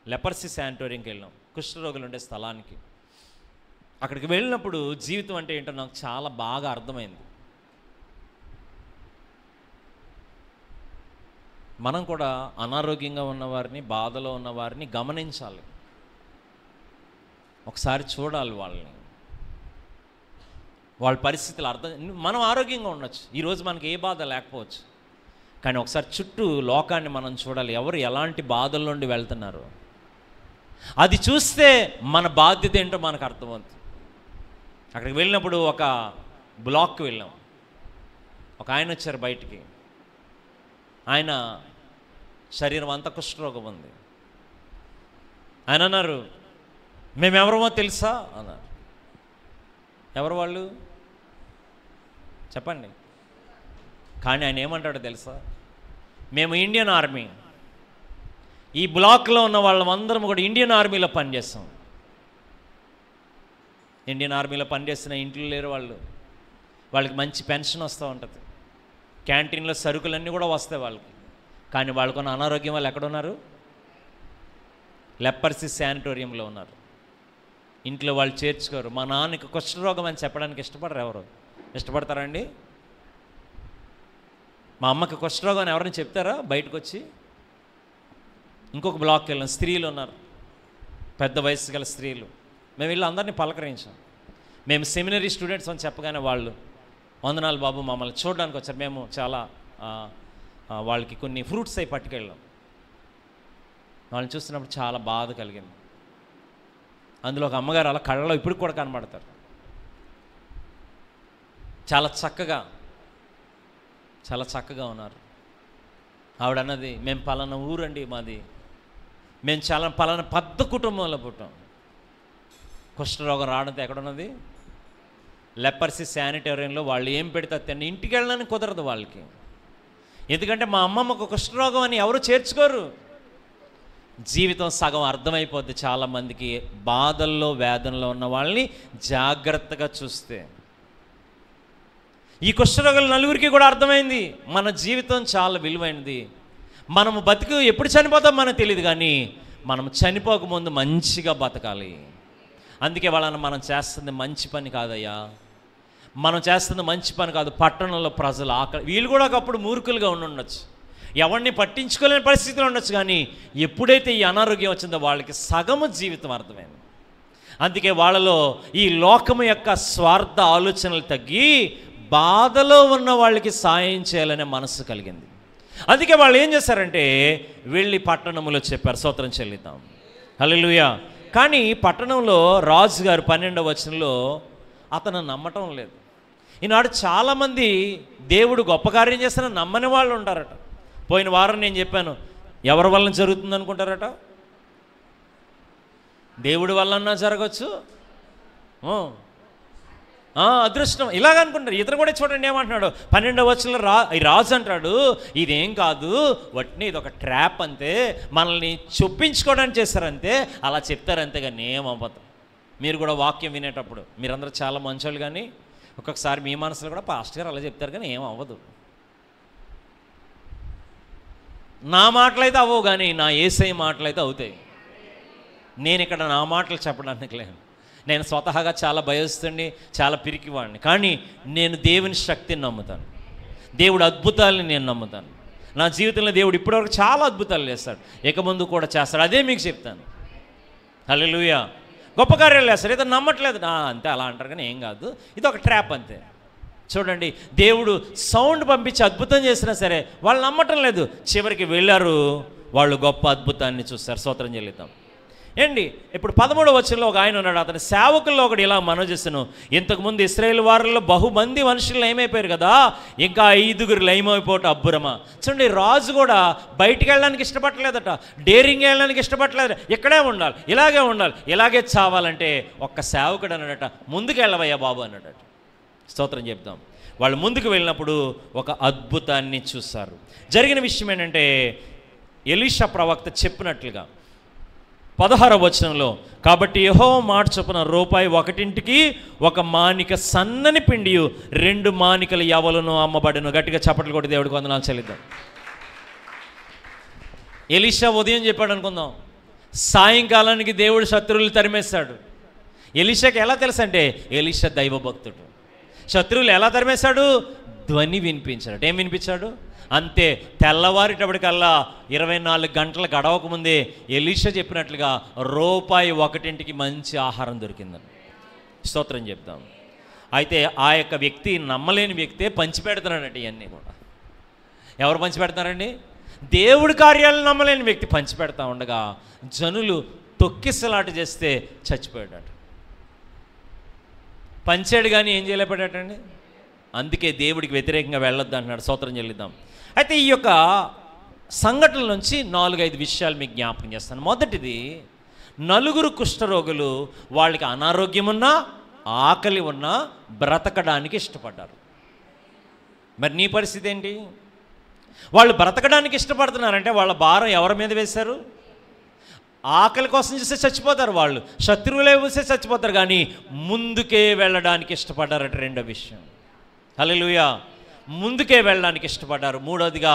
లెపర్సీ శానిటోరియంకి వెళ్ళాం, కుష్ఠరోగులు ఉండే స్థలానికి. అక్కడికి వెళ్ళినప్పుడు జీవితం అంటే ఏంటో నాకు చాలా బాగా అర్థమైంది. మనం కూడా అనారోగ్యంగా ఉన్నవారిని, బాధలో ఉన్నవారిని గమనించాలి, ఒకసారి చూడాలి వాళ్ళని, వాళ్ళ పరిస్థితులు అర్థం. మనం ఆరోగ్యంగా ఉండొచ్చు, ఈరోజు మనకి ఏ బాధ లేకపోవచ్చు, కానీ ఒకసారి చుట్టూ లోకాన్ని మనం చూడాలి, ఎవరు ఎలాంటి బాధల నుండి వెళ్తున్నారు. అది చూస్తే మన బాధ్యత ఏంటో మనకు అర్థమవుతుంది. అక్కడికి వెళ్ళినప్పుడు ఒక బ్లాక్కి వెళ్ళాం. ఒక ఆయన వచ్చారు బయటికి. ఆయన శరీరం అంతా కుష్ఠరోగం ఉంది. ఆయన అన్నారు, మేమెవరమో తెలుసా అన్నారు. ఎవరు వాళ్ళు చెప్పండి. కానీ ఆయన ఏమంటాడో తెలుసా? మేము ఇండియన్ ఆర్మీ, ఈ బ్లాక్లో ఉన్న వాళ్ళందరం కూడా ఇండియన్ ఆర్మీలో పనిచేస్తాం. ఇండియన్ ఆర్మీలో పనిచేస్తున్న ఇంట్లో లేరు వాళ్ళు, వాళ్ళకి మంచి పెన్షన్ వస్తూ ఉంటుంది, క్యాంటీన్లో సరుకులన్నీ కూడా వస్తాయి వాళ్ళకి. కానీ వాళ్ళకున్న అనారోగ్యం వాళ్ళు ఎక్కడున్నారు? లెపర్సీ శానిటోరియంలో ఉన్నారు. ఇంట్లో వాళ్ళు చేర్చుకోరు. మా నాన్నకి కుష్ఠరోగం అని చెప్పడానికి ఇష్టపడరు. ఎవరు ఇష్టపడతారండి? మా అమ్మకి కుష్ఠరోగం అని ఎవరైనా చెప్తారా బయటకు వచ్చి? ఇంకొక బ్లాక్కి వెళ్ళాం, స్త్రీలు ఉన్నారు, పెద్ద వయసు గల స్త్రీలు. మేము వెళ్ళి అందరినీ పలకరించాం. మేము సెమినరీ స్టూడెంట్స్ అని చెప్పగానే వాళ్ళు వందనాలు బాబు మమ్మల్ని చూడడానికి వచ్చారు. మేము చాలా వాళ్ళకి కొన్ని ఫ్రూట్స్ అవి పట్టుకెళ్ళాం. వాళ్ళని చూస్తున్నప్పుడు చాలా బాధ కలిగింది. అందులో ఒక అమ్మగారు అలా కళ్ళలో ఇప్పుడు కూడా కనబడతారు, చాలా చక్కగా ఉన్నారు. ఆవిడ అన్నది, మేము పలానా ఊరండి మాది, మేము చాలా పలానా పెద్ద కుటుంబంలో పుట్టాం. కుష్ఠరోగం రావడంతో ఎక్కడున్నది? లెపర్సీ శానిటోరియంలో. వాళ్ళు ఏం పెడితే తిన్న ఇంటికి వెళ్ళడానికి కుదరదు వాళ్ళకి, ఎందుకంటే మా అమ్మమ్మకు కుష్ఠరోగం అని ఎవరు చేర్చుకోరు. జీవితం సగం అర్థమైపోద్ది చాలామందికి, బాధల్లో వేదనలో ఉన్న వాళ్ళని జాగ్రత్తగా చూస్తే. ఈ కుష్ఠరోగుల నలుగురికి కూడా అర్థమైంది, మన జీవితం చాలా విలువైనది, మనము బతికి ఎప్పుడు చనిపోతాం మనకు తెలియదు, కానీ మనం చనిపోకముందు మంచిగా బతకాలి. అందుకే వాళ్ళని మనం చేస్తుంది మంచి పని కాదయ్యా, మనం చేస్తుంది మంచి పని కాదు. పట్టణంలో ప్రజలు ఆకలి, వీళ్ళు కూడా ఒకప్పుడు మూర్ఖులుగా ఉండొచ్చు, ఎవరిని పట్టించుకోలేని పరిస్థితిలో ఉండొచ్చు, కానీ ఎప్పుడైతే ఈ అనారోగ్యం వచ్చిందో వాళ్ళకి సగము జీవితం అర్థమైంది. అందుకే వాళ్ళలో ఈ లోకము యొక్క స్వార్థ ఆలోచనలు తగ్గి బాధలో ఉన్న వాళ్ళకి సాయం చేయాలనే మనసు కలిగింది. అందుకే వాళ్ళు ఏం చేశారంటే వెళ్ళి పట్టణంలో చెప్పారు, స్తోత్రం చెల్లిద్దాం, హల్లెలూయా. కానీ పట్టణంలో రాజుగారు 12వ వచనంలో అతను నమ్మటం లేదు. ఈనాడు చాలామంది దేవుడు గొప్ప కార్యం చేస్తున్నా నమ్మని వాళ్ళు ఉంటారట. పోయిన వారం నేను చెప్పాను, ఎవరి వల్ల జరుగుతుంది అనుకుంటారట? దేవుడి వల్లన్నా జరగచ్చు, అదృష్టం ఇలాగ అనుకుంటారు. ఇతను కూడా చూడండి ఏమంటున్నాడు 12వ వచనంలో రాజు అంటాడు, ఇదేం కాదు, వట్ని ఇది ఒక ట్రాప్ అంతే, మనల్ని చొప్పించుకోవడానికి చేస్తారంతే, అలా చెప్తారు అంతేగాని ఏమవ్వదు. మీరు కూడా వాక్యం వినేటప్పుడు మీరందరూ చాలా మంచోళ్ళు, కానీ ఒక్కొక్కసారి మీ మనసులో కూడా పాస్టర్ గారు అలా చెప్తారు కానీ ఏం అవ్వదు. నా మాటలైతే అవ్వవు, కానీ నా యేసయ్య మాటలైతే అవుతాయి. నేను ఇక్కడ నా మాటలు చెప్పడానికి లేదు, నేను స్వతహాగా చాలా భయస్తుడిని, చాలా పిరికివాడిని, కానీ నేను దేవుని శక్తిని నమ్ముతాను, దేవుడు అద్భుతాలని నేను నమ్ముతాను. నా జీవితంలో దేవుడు ఇప్పటివరకు చాలా అద్భుతాలు చేస్తాడు, ఇక ముందు కూడా చేస్తాడు, అదే మీకు చెప్తాను. హల్లెలూయా. గొప్ప కార్యాలు చేస్తాడు. ఇతను నమ్మట్లేదు, అంతే అలా అంటారు కానీ ఏం కాదు, ఇది ఒక ట్రాప్ అంతే. చూడండి, దేవుడు సౌండ్ పంపించి అద్భుతం చేసినా సరే వాళ్ళు నమ్మటం లేదు. చివరికి వెళ్ళారు, వాళ్ళు గొప్ప అద్భుతాన్ని చూస్తారు. స్తోత్రం చెల్లిద్దాం. ఏంటి ఇప్పుడు 13వ వచనంలో ఒక ఆయన ఉన్నాడు, అతని సేవకుల్లో ఒకటి ఇలా మనవి చేస్తాను, ఇంతకుముందు ఇశ్రాయేలు వారిలో బహుమంది మనుషులు ఏమైపోయారు కదా, ఇంకా 5గురు లయమైపోవటం అబ్బురమా. చూడండి, రాజు కూడా బయటికి వెళ్ళడానికి ఇష్టపడలేదట, డేరింగ్ వెళ్ళడానికి ఇష్టపడలేదు, ఇక్కడే ఉండాలి, ఇలాగే ఉండాలి, ఇలాగే చావాలంటే ఒక్క సేవకుడు అన్నాడట, ముందుకు వెళ్ళవయ్యా బాబు అన్నాడట. స్తోత్రం చెప్తాం. వాళ్ళు ముందుకు వెళ్ళినప్పుడు ఒక అద్భుతాన్ని చూస్తారు. జరిగిన విషయం ఏంటంటే ఎలీషా ప్రవక్త చెప్పినట్లుగా 16వ వచనంలో, కాబట్టి యెహోవా మాట చొప్పున రూపాయి 1ంటికి 1 మానిక సన్నని పిండి 2 మానికల యవలను అమ్మబడను. గట్టిగా చప్పట్లు కొట్టి దేవుడికి వందనాలు చెల్లిద్దాం. ఎలీషా ఉదయం చెప్పాడు అనుకుందాం, సాయంకాలానికి దేవుడు శత్రువులు తరిమేస్తాడు. ఎలీషాకి ఎలా తెలుసు అంటే ఎలీషా దైవభక్తుడు. శత్రువులు ఎలా తరిమేశాడు? ధ్వని వినిపించాడు. ఏం వినిపించాడు? అంతే. తెల్లవారేటప్పటికల్లా 24 గంటలు గడవక ముందే ఎలీషా చెప్పినట్లుగా రూపాయి 1ంటికి మంచి ఆహారం దొరికిందని. స్తోత్రం చెప్తాం. అయితే ఆ యొక్క వ్యక్తి నమ్మలేని వ్యక్తే పంచిపెడుతున్నాడంటే ఇవన్నీ కూడా. ఎవరు పంచిపెడతారండి? దేవుడి కార్యాలను నమ్మలేని వ్యక్తి పంచిపెడతా ఉండగా జనులు తొక్కిసలాట చేస్తే చచ్చిపోయాడట. పంచాడు కానీ ఏం చేయలేకపోయాడటండి. అందుకే దేవుడికి వ్యతిరేకంగా వెళ్ళొద్దు అంటున్నాడు. స్తోత్రం చెల్లిద్దాం. అయితే ఈ యొక్క సంఘటనల నుంచి 4-5 విషయాలు మీకు జ్ఞాపకం చేస్తాను. మొదటిది, 4 కుష్ఠరోగులు వాళ్ళకి అనారోగ్యం ఉన్నా ఆకలి ఉన్నా బ్రతకడానికి ఇష్టపడ్డారు. మరి నీ పరిస్థితి ఏంటి? వాళ్ళు బ్రతకడానికి ఇష్టపడుతున్నారంటే వాళ్ళ భారం ఎవరి మీద వేశారు? ఆకలి కోసం చూస్తే చచ్చిపోతారు, వాళ్ళు శత్రువులే చూస్తే చచ్చిపోతారు, కానీ ముందుకే వెళ్ళడానికి ఇష్టపడ్డారట. రెండో విషయం, హల్లెలూయా, ముందుకే వెళ్ళడానికి ఇష్టపడ్డారు. మూడోదిగా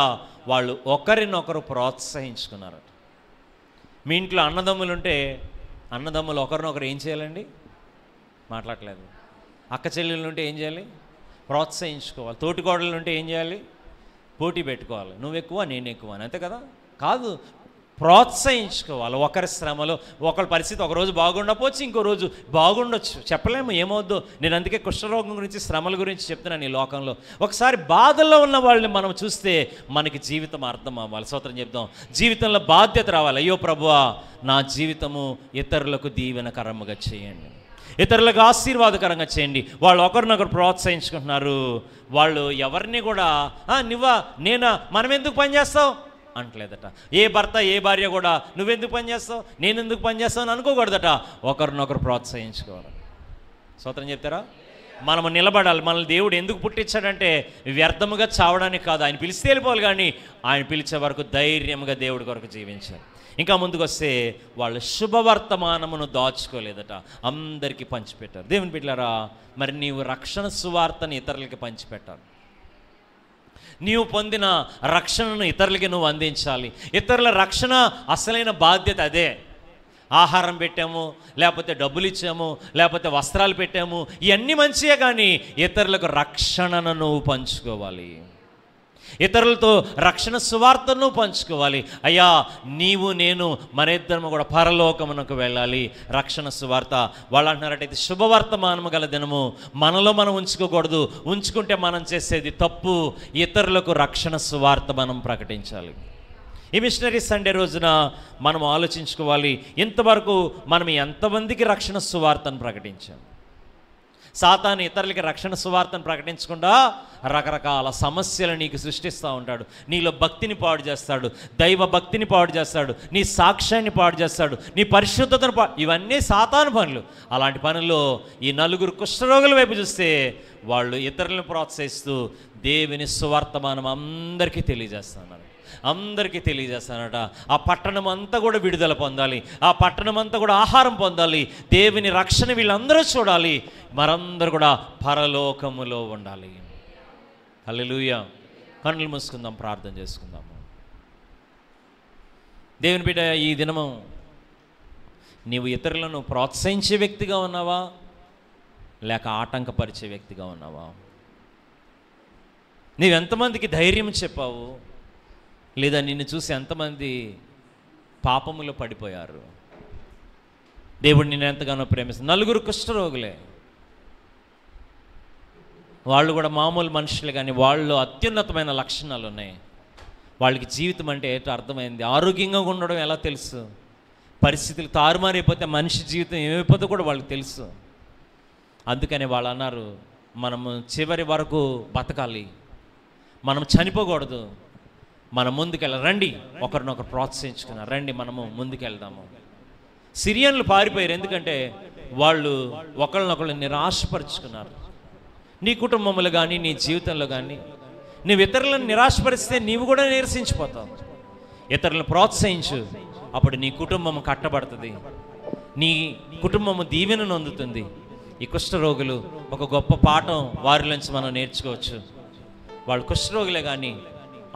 వాళ్ళు ఒకరినొకరు ప్రోత్సహించుకున్నారట. మీ ఇంట్లో అన్నదమ్ములు ఉంటే అన్నదమ్ములు ఒకరినొకరు ఏం చేయాలండి? మాట్లాడలేదు. అక్క చెల్లెళ్ళు ఉంటే ఏం చేయాలి? ప్రోత్సహించుకోవాలి. తోటికోడళ్ళు ఉంటే ఏం చేయాలి? పోటీ పెట్టుకోవాలి, నువ్వు ఎక్కువ నేను ఎక్కువ అని, అంతే కదా? కాదు, ప్రోత్సహించుకోవాలి. ఒకరి శ్రమలో ఒకరి పరిస్థితి ఒకరోజు బాగుండకపోవచ్చు, ఇంకో రోజు బాగుండొచ్చు, చెప్పలేము, ఏమవుద్దో. నేను అందుకే కుష్ఠరోగం గురించి శ్రమల గురించి చెప్తున్నాను. ఈ లోకంలో ఒకసారి బాధల్లో ఉన్న వాళ్ళని మనం చూస్తే మనకి జీవితం అర్థం అవ్వాలి. స్తోత్రం చెప్దాం. జీవితంలో బాధ్యత రావాలి. అయ్యో ప్రభువా, నా జీవితము ఇతరులకు దీవెనకరంగా చేయండి, ఇతరులకు ఆశీర్వాదకరంగా చేయండి. వాళ్ళు ఒకరినొకరు ప్రోత్సహించుకుంటున్నారు. వాళ్ళు ఎవరిని కూడా నువ్వా నేనా మనం ఎందుకు పనిచేస్తావు అంటలేదట. ఏ భర్త ఏ భార్య కూడా నువ్వెందుకు పని చేస్తావు నేను ఎందుకు పని చేస్తావు అని అనుకోకూడదట. ఒకరినొకరు ప్రోత్సహించుకోవాలి. స్తోత్రం చెప్తారా? మనము నిలబడాలి. మనల్ని దేవుడు ఎందుకు పుట్టించాడంటే వ్యర్థముగా చావడానికి కాదు, ఆయన పిలిస్తే వెళ్ళిపోవాలి, కానీ ఆయన పిలిచే వరకు ధైర్యంగా దేవుడి కొరకు జీవించాలి. ఇంకా ముందుకు వస్తే వాళ్ళు శుభవర్తమానమును దాచుకోలేదట, అందరికీ పంచిపెట్టారు. దేవుని బిడ్డలారా, మరి నీవు రక్షణ సువార్తని ఇతరులకి పంచిపెట్టాలి. నీవు పొందిన రక్షణను ఇతరులకి నువ్వు అందించాలి. ఇతరుల రక్షణ అసలైన బాధ్యత అదే. ఆహారం పెట్టాము, లేకపోతే డబ్బులు ఇచ్చాము, లేకపోతే వస్త్రాలు పెట్టాము, ఇవన్నీ మంచియే, కానీ ఇతరులకు రక్షణను నువ్వు పంచుకోవాలి. ఇతరులతో రక్షణ సువార్తను పంచుకోవాలి. అయ్యా, నీవు నేను మన ఇద్దరము కూడా పరలోకమునకు వెళ్ళాలి. రక్షణ సువార్త వాళ్ళు అంటున్నారంటే ఇది శుభవర్తమానము గల దినము, మనలో మనం ఉంచుకోకూడదు. ఉంచుకుంటే మనం చేసేది తప్పు. ఇతరులకు రక్షణ సువార్త మనం ప్రకటించాలి. ఈ మిషనరీ సండే రోజున మనం ఆలోచించుకోవాలి, ఇంతవరకు మనం ఎంతమందికి రక్షణ సువార్తను ప్రకటించాం? సాతాను ఇతరులకి రక్షణ సువార్తను ప్రకటించకుండా రకరకాల సమస్యలు నీకు సృష్టిస్తూ ఉంటాడు. నీలో భక్తిని పాడు చేస్తాడు, దైవ భక్తిని పాడు చేస్తాడు, నీ సాక్ష్యాన్ని పాడు చేస్తాడు, నీ పరిశుద్ధతను ఇవన్నీ సాతాను పనులు. అలాంటి పనుల్లో ఈ 4 కుష్ఠరోగుల వైపు చూస్తే వాళ్ళు ఇతరులను ప్రోత్సహిస్తూ దేవుని సువార్తమానం అందరికీ తెలియజేస్తానట. ఆ పట్టణం అంతా కూడా విడుదల పొందాలి, ఆ పట్టణం అంతా కూడా ఆహారం పొందాలి, దేవుని రక్షణ వీళ్ళందరూ చూడాలి, మరందరూ కూడా పరలోకములో ఉండాలి. హల్లెలూయా. కన్నులు మూసుకుందాం, ప్రార్థన చేసుకుందాము. దేవుని బిడ్డ, ఈ దినము నీవు ఇతరులను ప్రోత్సహించే వ్యక్తిగా ఉన్నావా, లేక ఆటంకపరిచే వ్యక్తిగా ఉన్నావా? నీవెంతమందికి ధైర్యం చెప్పావు, లేదా నిన్ను చూసి ఎంతమంది పాపములో పడిపోయారు? దేవుడు నిన్ను ఎంతగానో ప్రేమిస్తాడు. 4 కుష్ఠరోగులే, వాళ్ళు కూడా మామూలు మనుషులు, కానీ వాళ్ళు అత్యున్నతమైన లక్షణాలు ఉన్నాయి. వాళ్ళకి జీవితం అంటే ఏంటో అర్థమైంది. ఆరోగ్యంగా ఉండడం ఎలా తెలుసు, పరిస్థితులు తారుమారైపోతే మనిషి జీవితం ఏమైపోతే కూడా వాళ్ళకి తెలుసు. అందుకని వాళ్ళు అన్నారు, మనము చివరి వరకు బతకాలి, మనం చనిపోకూడదు, మనం ముందుకెళ్ళాలి, రండి ఒకరినొకరు ప్రోత్సహించుకున్నారు, రండి మనము ముందుకెళ్దాము. సిరియన్లు పారిపోయారు, ఎందుకంటే వాళ్ళు ఒకళ్ళనొకళ్ళు నిరాశపరుచుకున్నారు. నీ కుటుంబంలో కానీ నీ జీవితంలో కానీ నువ్వు ఇతరులను నిరాశపరిస్తే నీవు కూడా నీరసించిపోతావు. ఇతరులను ప్రోత్సహించు, అప్పుడు నీ కుటుంబం కట్టబడుతుంది, నీ కుటుంబము దీవెనను అందుతుంది. ఈ కుష్ఠరోగులు ఒక గొప్ప పాఠం వారిలోంచి మనం నేర్చుకోవచ్చు. వాళ్ళు కుష్ఠరోగులే, కానీ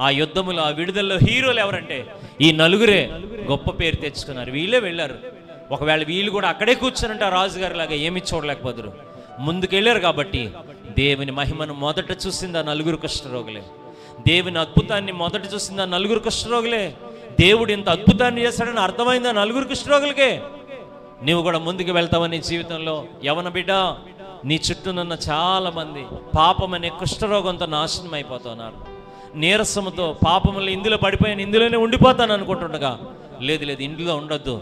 ఆ యుద్ధములో ఆ విడుదలలో హీరోలు ఎవరంటే ఈ 4 గొప్ప పేరు తెచ్చుకున్నారు. వీళ్ళే వెళ్ళారు. ఒకవేళ వీళ్ళు కూడా అక్కడే కూర్చొని ఆ రాజుగారి లాగా ఏమి చూడలేకపోదురు, ముందుకెళ్ళారు. కాబట్టి దేవుని మహిమను మొదట చూసింది ఆ 4 కుష్ఠరోగులే. దేవుని అద్భుతాన్ని మొదట చూసింది ఆ 4 కుష్ఠరోగులే. దేవుడు ఇంత అద్భుతాన్ని చేస్తాడని అర్థమైంది ఆ 4 కుష్ఠరోగులకే. నీవు కూడా ముందుకు వెళ్తావని జీవితంలో. యవన బిడ్డ, నీ చుట్టూనున్న చాలా మంది పాపం అనే కుష్ఠరోగంతో నాశనం అయిపోతున్నారు. నీరసముతో పాపములు ఇందులో పడిపోయాను, ఇందులోనే ఉండిపోతాను అనుకుంటుండగా, లేదు ఇందులో ఉండొద్దు,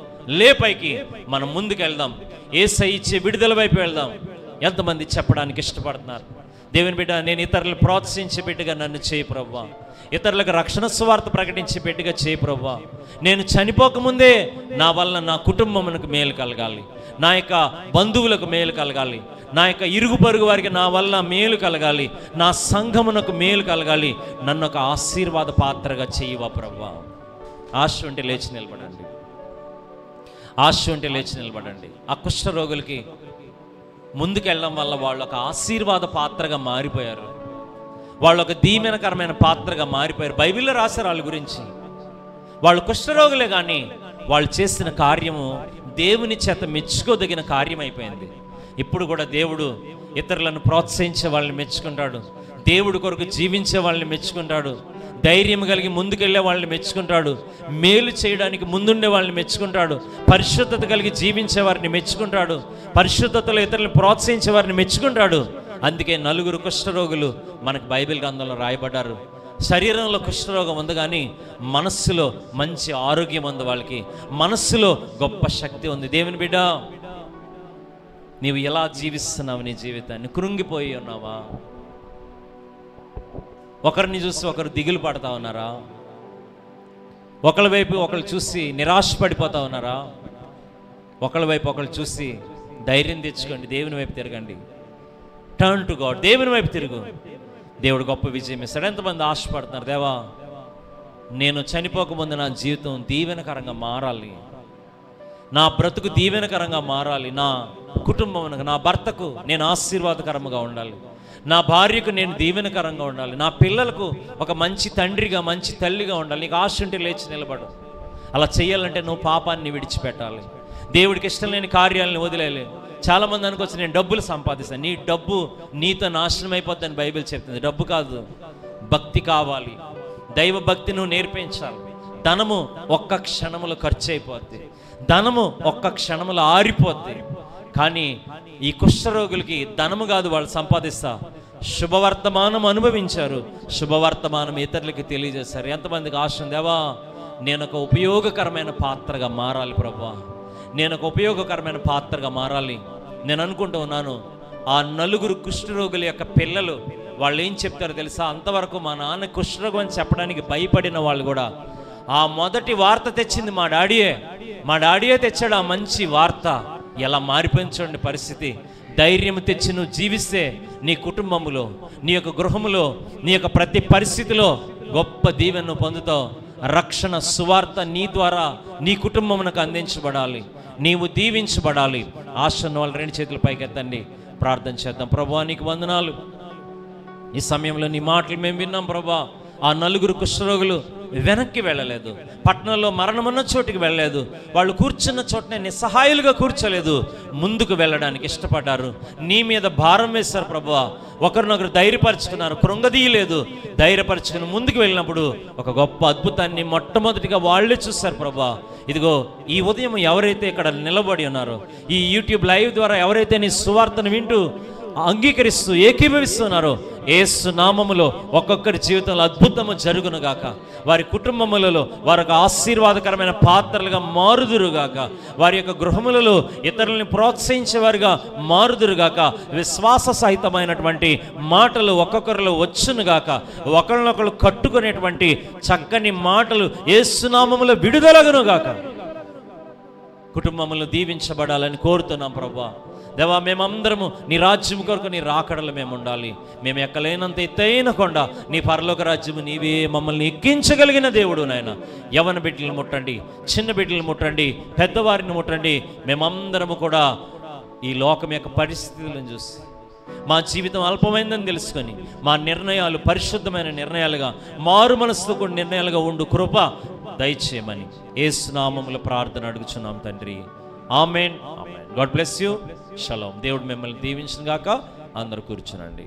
పైకి మనం ముందుకు వెళ్దాం, యేసయ్య ఇచ్చే విడుదల వైపు వెళ్దాం. ఎంతమంది చెప్పడానికి ఇష్టపడుతున్నారు? దేవుని బిడ్డ, నేను ఇతరులు ప్రోత్సహించే బిడ్డగా నన్ను చేయి ప్రభువా, ఇతరులకు రక్షణ సువార్త ప్రకటించే బిడ్డగా చేయి ప్రభువా. నేను చనిపోకముందే నా వల్ల నా కుటుంబమునకు మేలు కలగాలి, నా యొక్క బంధువులకు మేలు కలగాలి, నా యొక్క ఇరుగు పొరుగు వారికి నా వల్ల మేలు కలగాలి, నా సంఘమునకు మేలు కలగాలి. నన్ను ఒక ఆశీర్వాద పాత్రగా చేయవా ప్రభువా. ఆశ ఉంటే లేచి నిలబడండి. ఆ కుష్ఠరోగులకి ముందుకెళ్ళడం వల్ల వాళ్ళు ఒక ఆశీర్వాద పాత్రగా మారిపోయారు, వాళ్ళు ఒక దీవెనకరమైన పాత్రగా మారిపోయారు. బైబిల్లో రాశారు వాళ్ళ గురించి. వాళ్ళు కుష్ఠరోగులే, కానీ వాళ్ళు చేసిన కార్యము దేవుని చేత మెచ్చుకోదగిన కార్యం అయిపోయింది. ఇప్పుడు కూడా దేవుడు ఇతరులను ప్రోత్సహించే వాళ్ళని మెచ్చుకుంటాడు, దేవుడి కొరకు జీవించే వాళ్ళని మెచ్చుకుంటాడు, ధైర్యం కలిగి ముందుకెళ్ళే వాళ్ళని మెచ్చుకుంటాడు, మేలు చేయడానికి ముందుండే వాళ్ళని మెచ్చుకుంటాడు, పరిశుద్ధత కలిగి జీవించే వారిని మెచ్చుకుంటాడు, పరిశుద్ధతలో ఇతరులను ప్రోత్సహించే వారిని మెచ్చుకుంటాడు. అందుకే 4 కుష్ఠరోగులు మనకు బైబిల్ గ్రంథంలో రాయబడ్డారు. శరీరంలో కుష్ఠరోగం ఉంది, కానీ మనస్సులో మంచి ఆరోగ్యం ఉంది. వాళ్ళకి మనస్సులో గొప్ప శక్తి ఉంది. దేవుని బిడ్డ, నీవు ఎలా జీవిస్తున్నావు? నీ జీవితాన్ని కృంగిపోయి ఉన్నావా? ఒకరిని చూసి ఒకరు దిగులు పడతా ఉన్నారా? ఒకళ్ళ వైపు ఒకళ్ళు చూసి నిరాశపడిపోతా ఉన్నారా? ఒకళ్ళ వైపు ఒకళ్ళు చూసి ధైర్యం తెచ్చుకోండి, దేవుని వైపు తిరగండి. టర్న్ టు గాడ్, దేవుని వైపు తిరుగు. దేవుడు గొప్ప విజయం ఇస్తాడు. ఎంతమంది ఆశపడుతున్నారు, దేవా నేను చనిపోకముందు నా జీవితం దీవెనకరంగా మారాలి, నా బ్రతుకు దీవెనకరంగా మారాలి, నా కుటుంబం నా భర్తకు నేను ఆశీర్వాదకరంగా ఉండాలి, నా భార్యకు నేను దీవెనకరంగా ఉండాలి, నా పిల్లలకు ఒక మంచి తండ్రిగా మంచి తల్లిగా ఉండాలి. నీకు ఆశ ఉంటే లేచి నిలబడు. అలా చేయాలంటే నువ్వు పాపాన్ని విడిచిపెట్టాలి, దేవుడికి ఇష్టం లేని కార్యాలను వదిలేయాలి. చాలామంది అనుకోవచ్చు నేను డబ్బులు సంపాదిస్తాను. నీ డబ్బు నీతో నాశనం అయిపోద్దని బైబిల్ చెప్తుంది. డబ్బు కాదు, భక్తి కావాలి, దైవ భక్తి నువ్వు నేర్పించాలి. ధనము ఒక్క క్షణములో ఖర్చు అయిపోద్ది, ధనము ఒక్క క్షణములో ఆరిపోద్ది. కానీ ఈ కుష్ఠరోగులకి ధనము కాదు వాళ్ళు సంపాదిస్తా, శుభవర్తమానం అనుభవించారు, శుభవర్తమానం ఇతరులకి తెలియజేశారు. ఎంతమందికి ఆశ ఉంది, దేవా నేను ఒక ఉపయోగకరమైన పాత్రగా మారాలి ప్రభా, నేను ఒక ఉపయోగకరమైన పాత్రగా మారాలి. నేను అనుకుంటూ ఉన్నాను, ఆ 4 కుష్ఠరోగుల యొక్క పిల్లలు వాళ్ళు ఏం చెప్తారో తెలుసా? అంతవరకు మా నాన్న కుష్ఠరోగం అని చెప్పడానికి భయపడిన వాళ్ళు కూడా ఆ మొదటి వార్త తెచ్చింది మా డాడీయే తెచ్చాడు ఆ మంచి వార్త. ఎలా మారిపోయించండి పరిస్థితి. ధైర్యం తెచ్చి నువ్వు జీవిస్తే నీ కుటుంబములో, నీ యొక్క గృహములో, నీ యొక్క ప్రతి పరిస్థితిలో గొప్ప దీవెనను పొందుతావు. రక్షణ సువార్త నీ ద్వారా నీ కుటుంబమునకు అందించబడాలి, నీవు దీవించబడాలి. ఆశను వాళ్ళు 2 చేతుల పైకి ఎత్తండి, ప్రార్థన చేద్దాం. ప్రభువా నీకు వందనాలు. ఈ సమయంలో నీ మాటలు మేము విన్నాం ప్రభా. ఆ 4 కుష్ఠరోగులు వెనక్కి వెళ్ళలేదు, పట్టణంలో మరణమున్న చోటికి వెళ్ళలేదు, వాళ్ళు కూర్చున్న చోటనే నిస్సహాయులుగా కూర్చోలేదు, ముందుకు వెళ్ళడానికి ఇష్టపడ్డారు. నీ మీద భారం వేశారు ప్రభువా, ఒకరినొకరు ధైర్యపరుచుకున్నారు, కృంగదీయలేదు, ధైర్యపరుచుకుని ముందుకు వెళ్ళినప్పుడు ఒక గొప్ప అద్భుతాన్ని మొట్టమొదటిగా వాళ్ళే చూశారు ప్రభువా. ఇదిగో ఈ ఉదయం ఎవరైతే ఇక్కడ నిలబడి ఉన్నారో, ఈ యూట్యూబ్ లైవ్ ద్వారా ఎవరైతే నీ సువార్తను వింటూ అంగీకరిస్తూ ఏకీభవిస్తున్నారో, యేసు నామములో ఒక్కొక్కరి జీవితంలో అద్భుతము జరుగునుగాక. వారి కుటుంబములలో వారి యొక్క ఆశీర్వాదకరమైన పాత్రలుగా మారుదురుగాక. వారి యొక్క గృహములలో ఇతరులని ప్రోత్సహించేవారుగా మారుదురుగాక. విశ్వాస సహితమైనటువంటి మాటలు ఒక్కొక్కరిలో వచ్చునుగాక. ఒకరినొకరు కట్టుకునేటువంటి చక్కని మాటలు యేసు నామములో విడుదలగునుగాక. కుటుంబములు దీవించబడాలని కోరుతున్నాం ప్రభా. దేవా మేమందరము నీ రాజ్యం కొరకు నీ రాకడలు మేము ఉండాలి. మేము ఎక్కలేనంత ఎత్తైన కొండ నీ పరలోక రాజ్యము నీవే మమ్మల్ని ఎక్కించగలిగిన దేవుడు నాయన. యవన బిడ్డలు ముట్టండి, చిన్న బిడ్డలు ముట్టండి, పెద్దవారిని ముట్టండి. మేమందరము కూడా ఈ లోకం యొక్క పరిస్థితులను చూసి మా జీవితం అల్పమైందని తెలుసుకొని మా నిర్ణయాలు పరిశుద్ధమైన నిర్ణయాలుగా, మారు మనసుతో కూడిన నిర్ణయాలుగా ఉండు కృప దయచేయమని యేసు నామములో ప్రార్థన అడుగుచున్నాం తండ్రి. Amen. God bless you. Shalom. దేవుడు మిమ్మల్ని దీవించును గాక. అందరూ కూర్చునండి.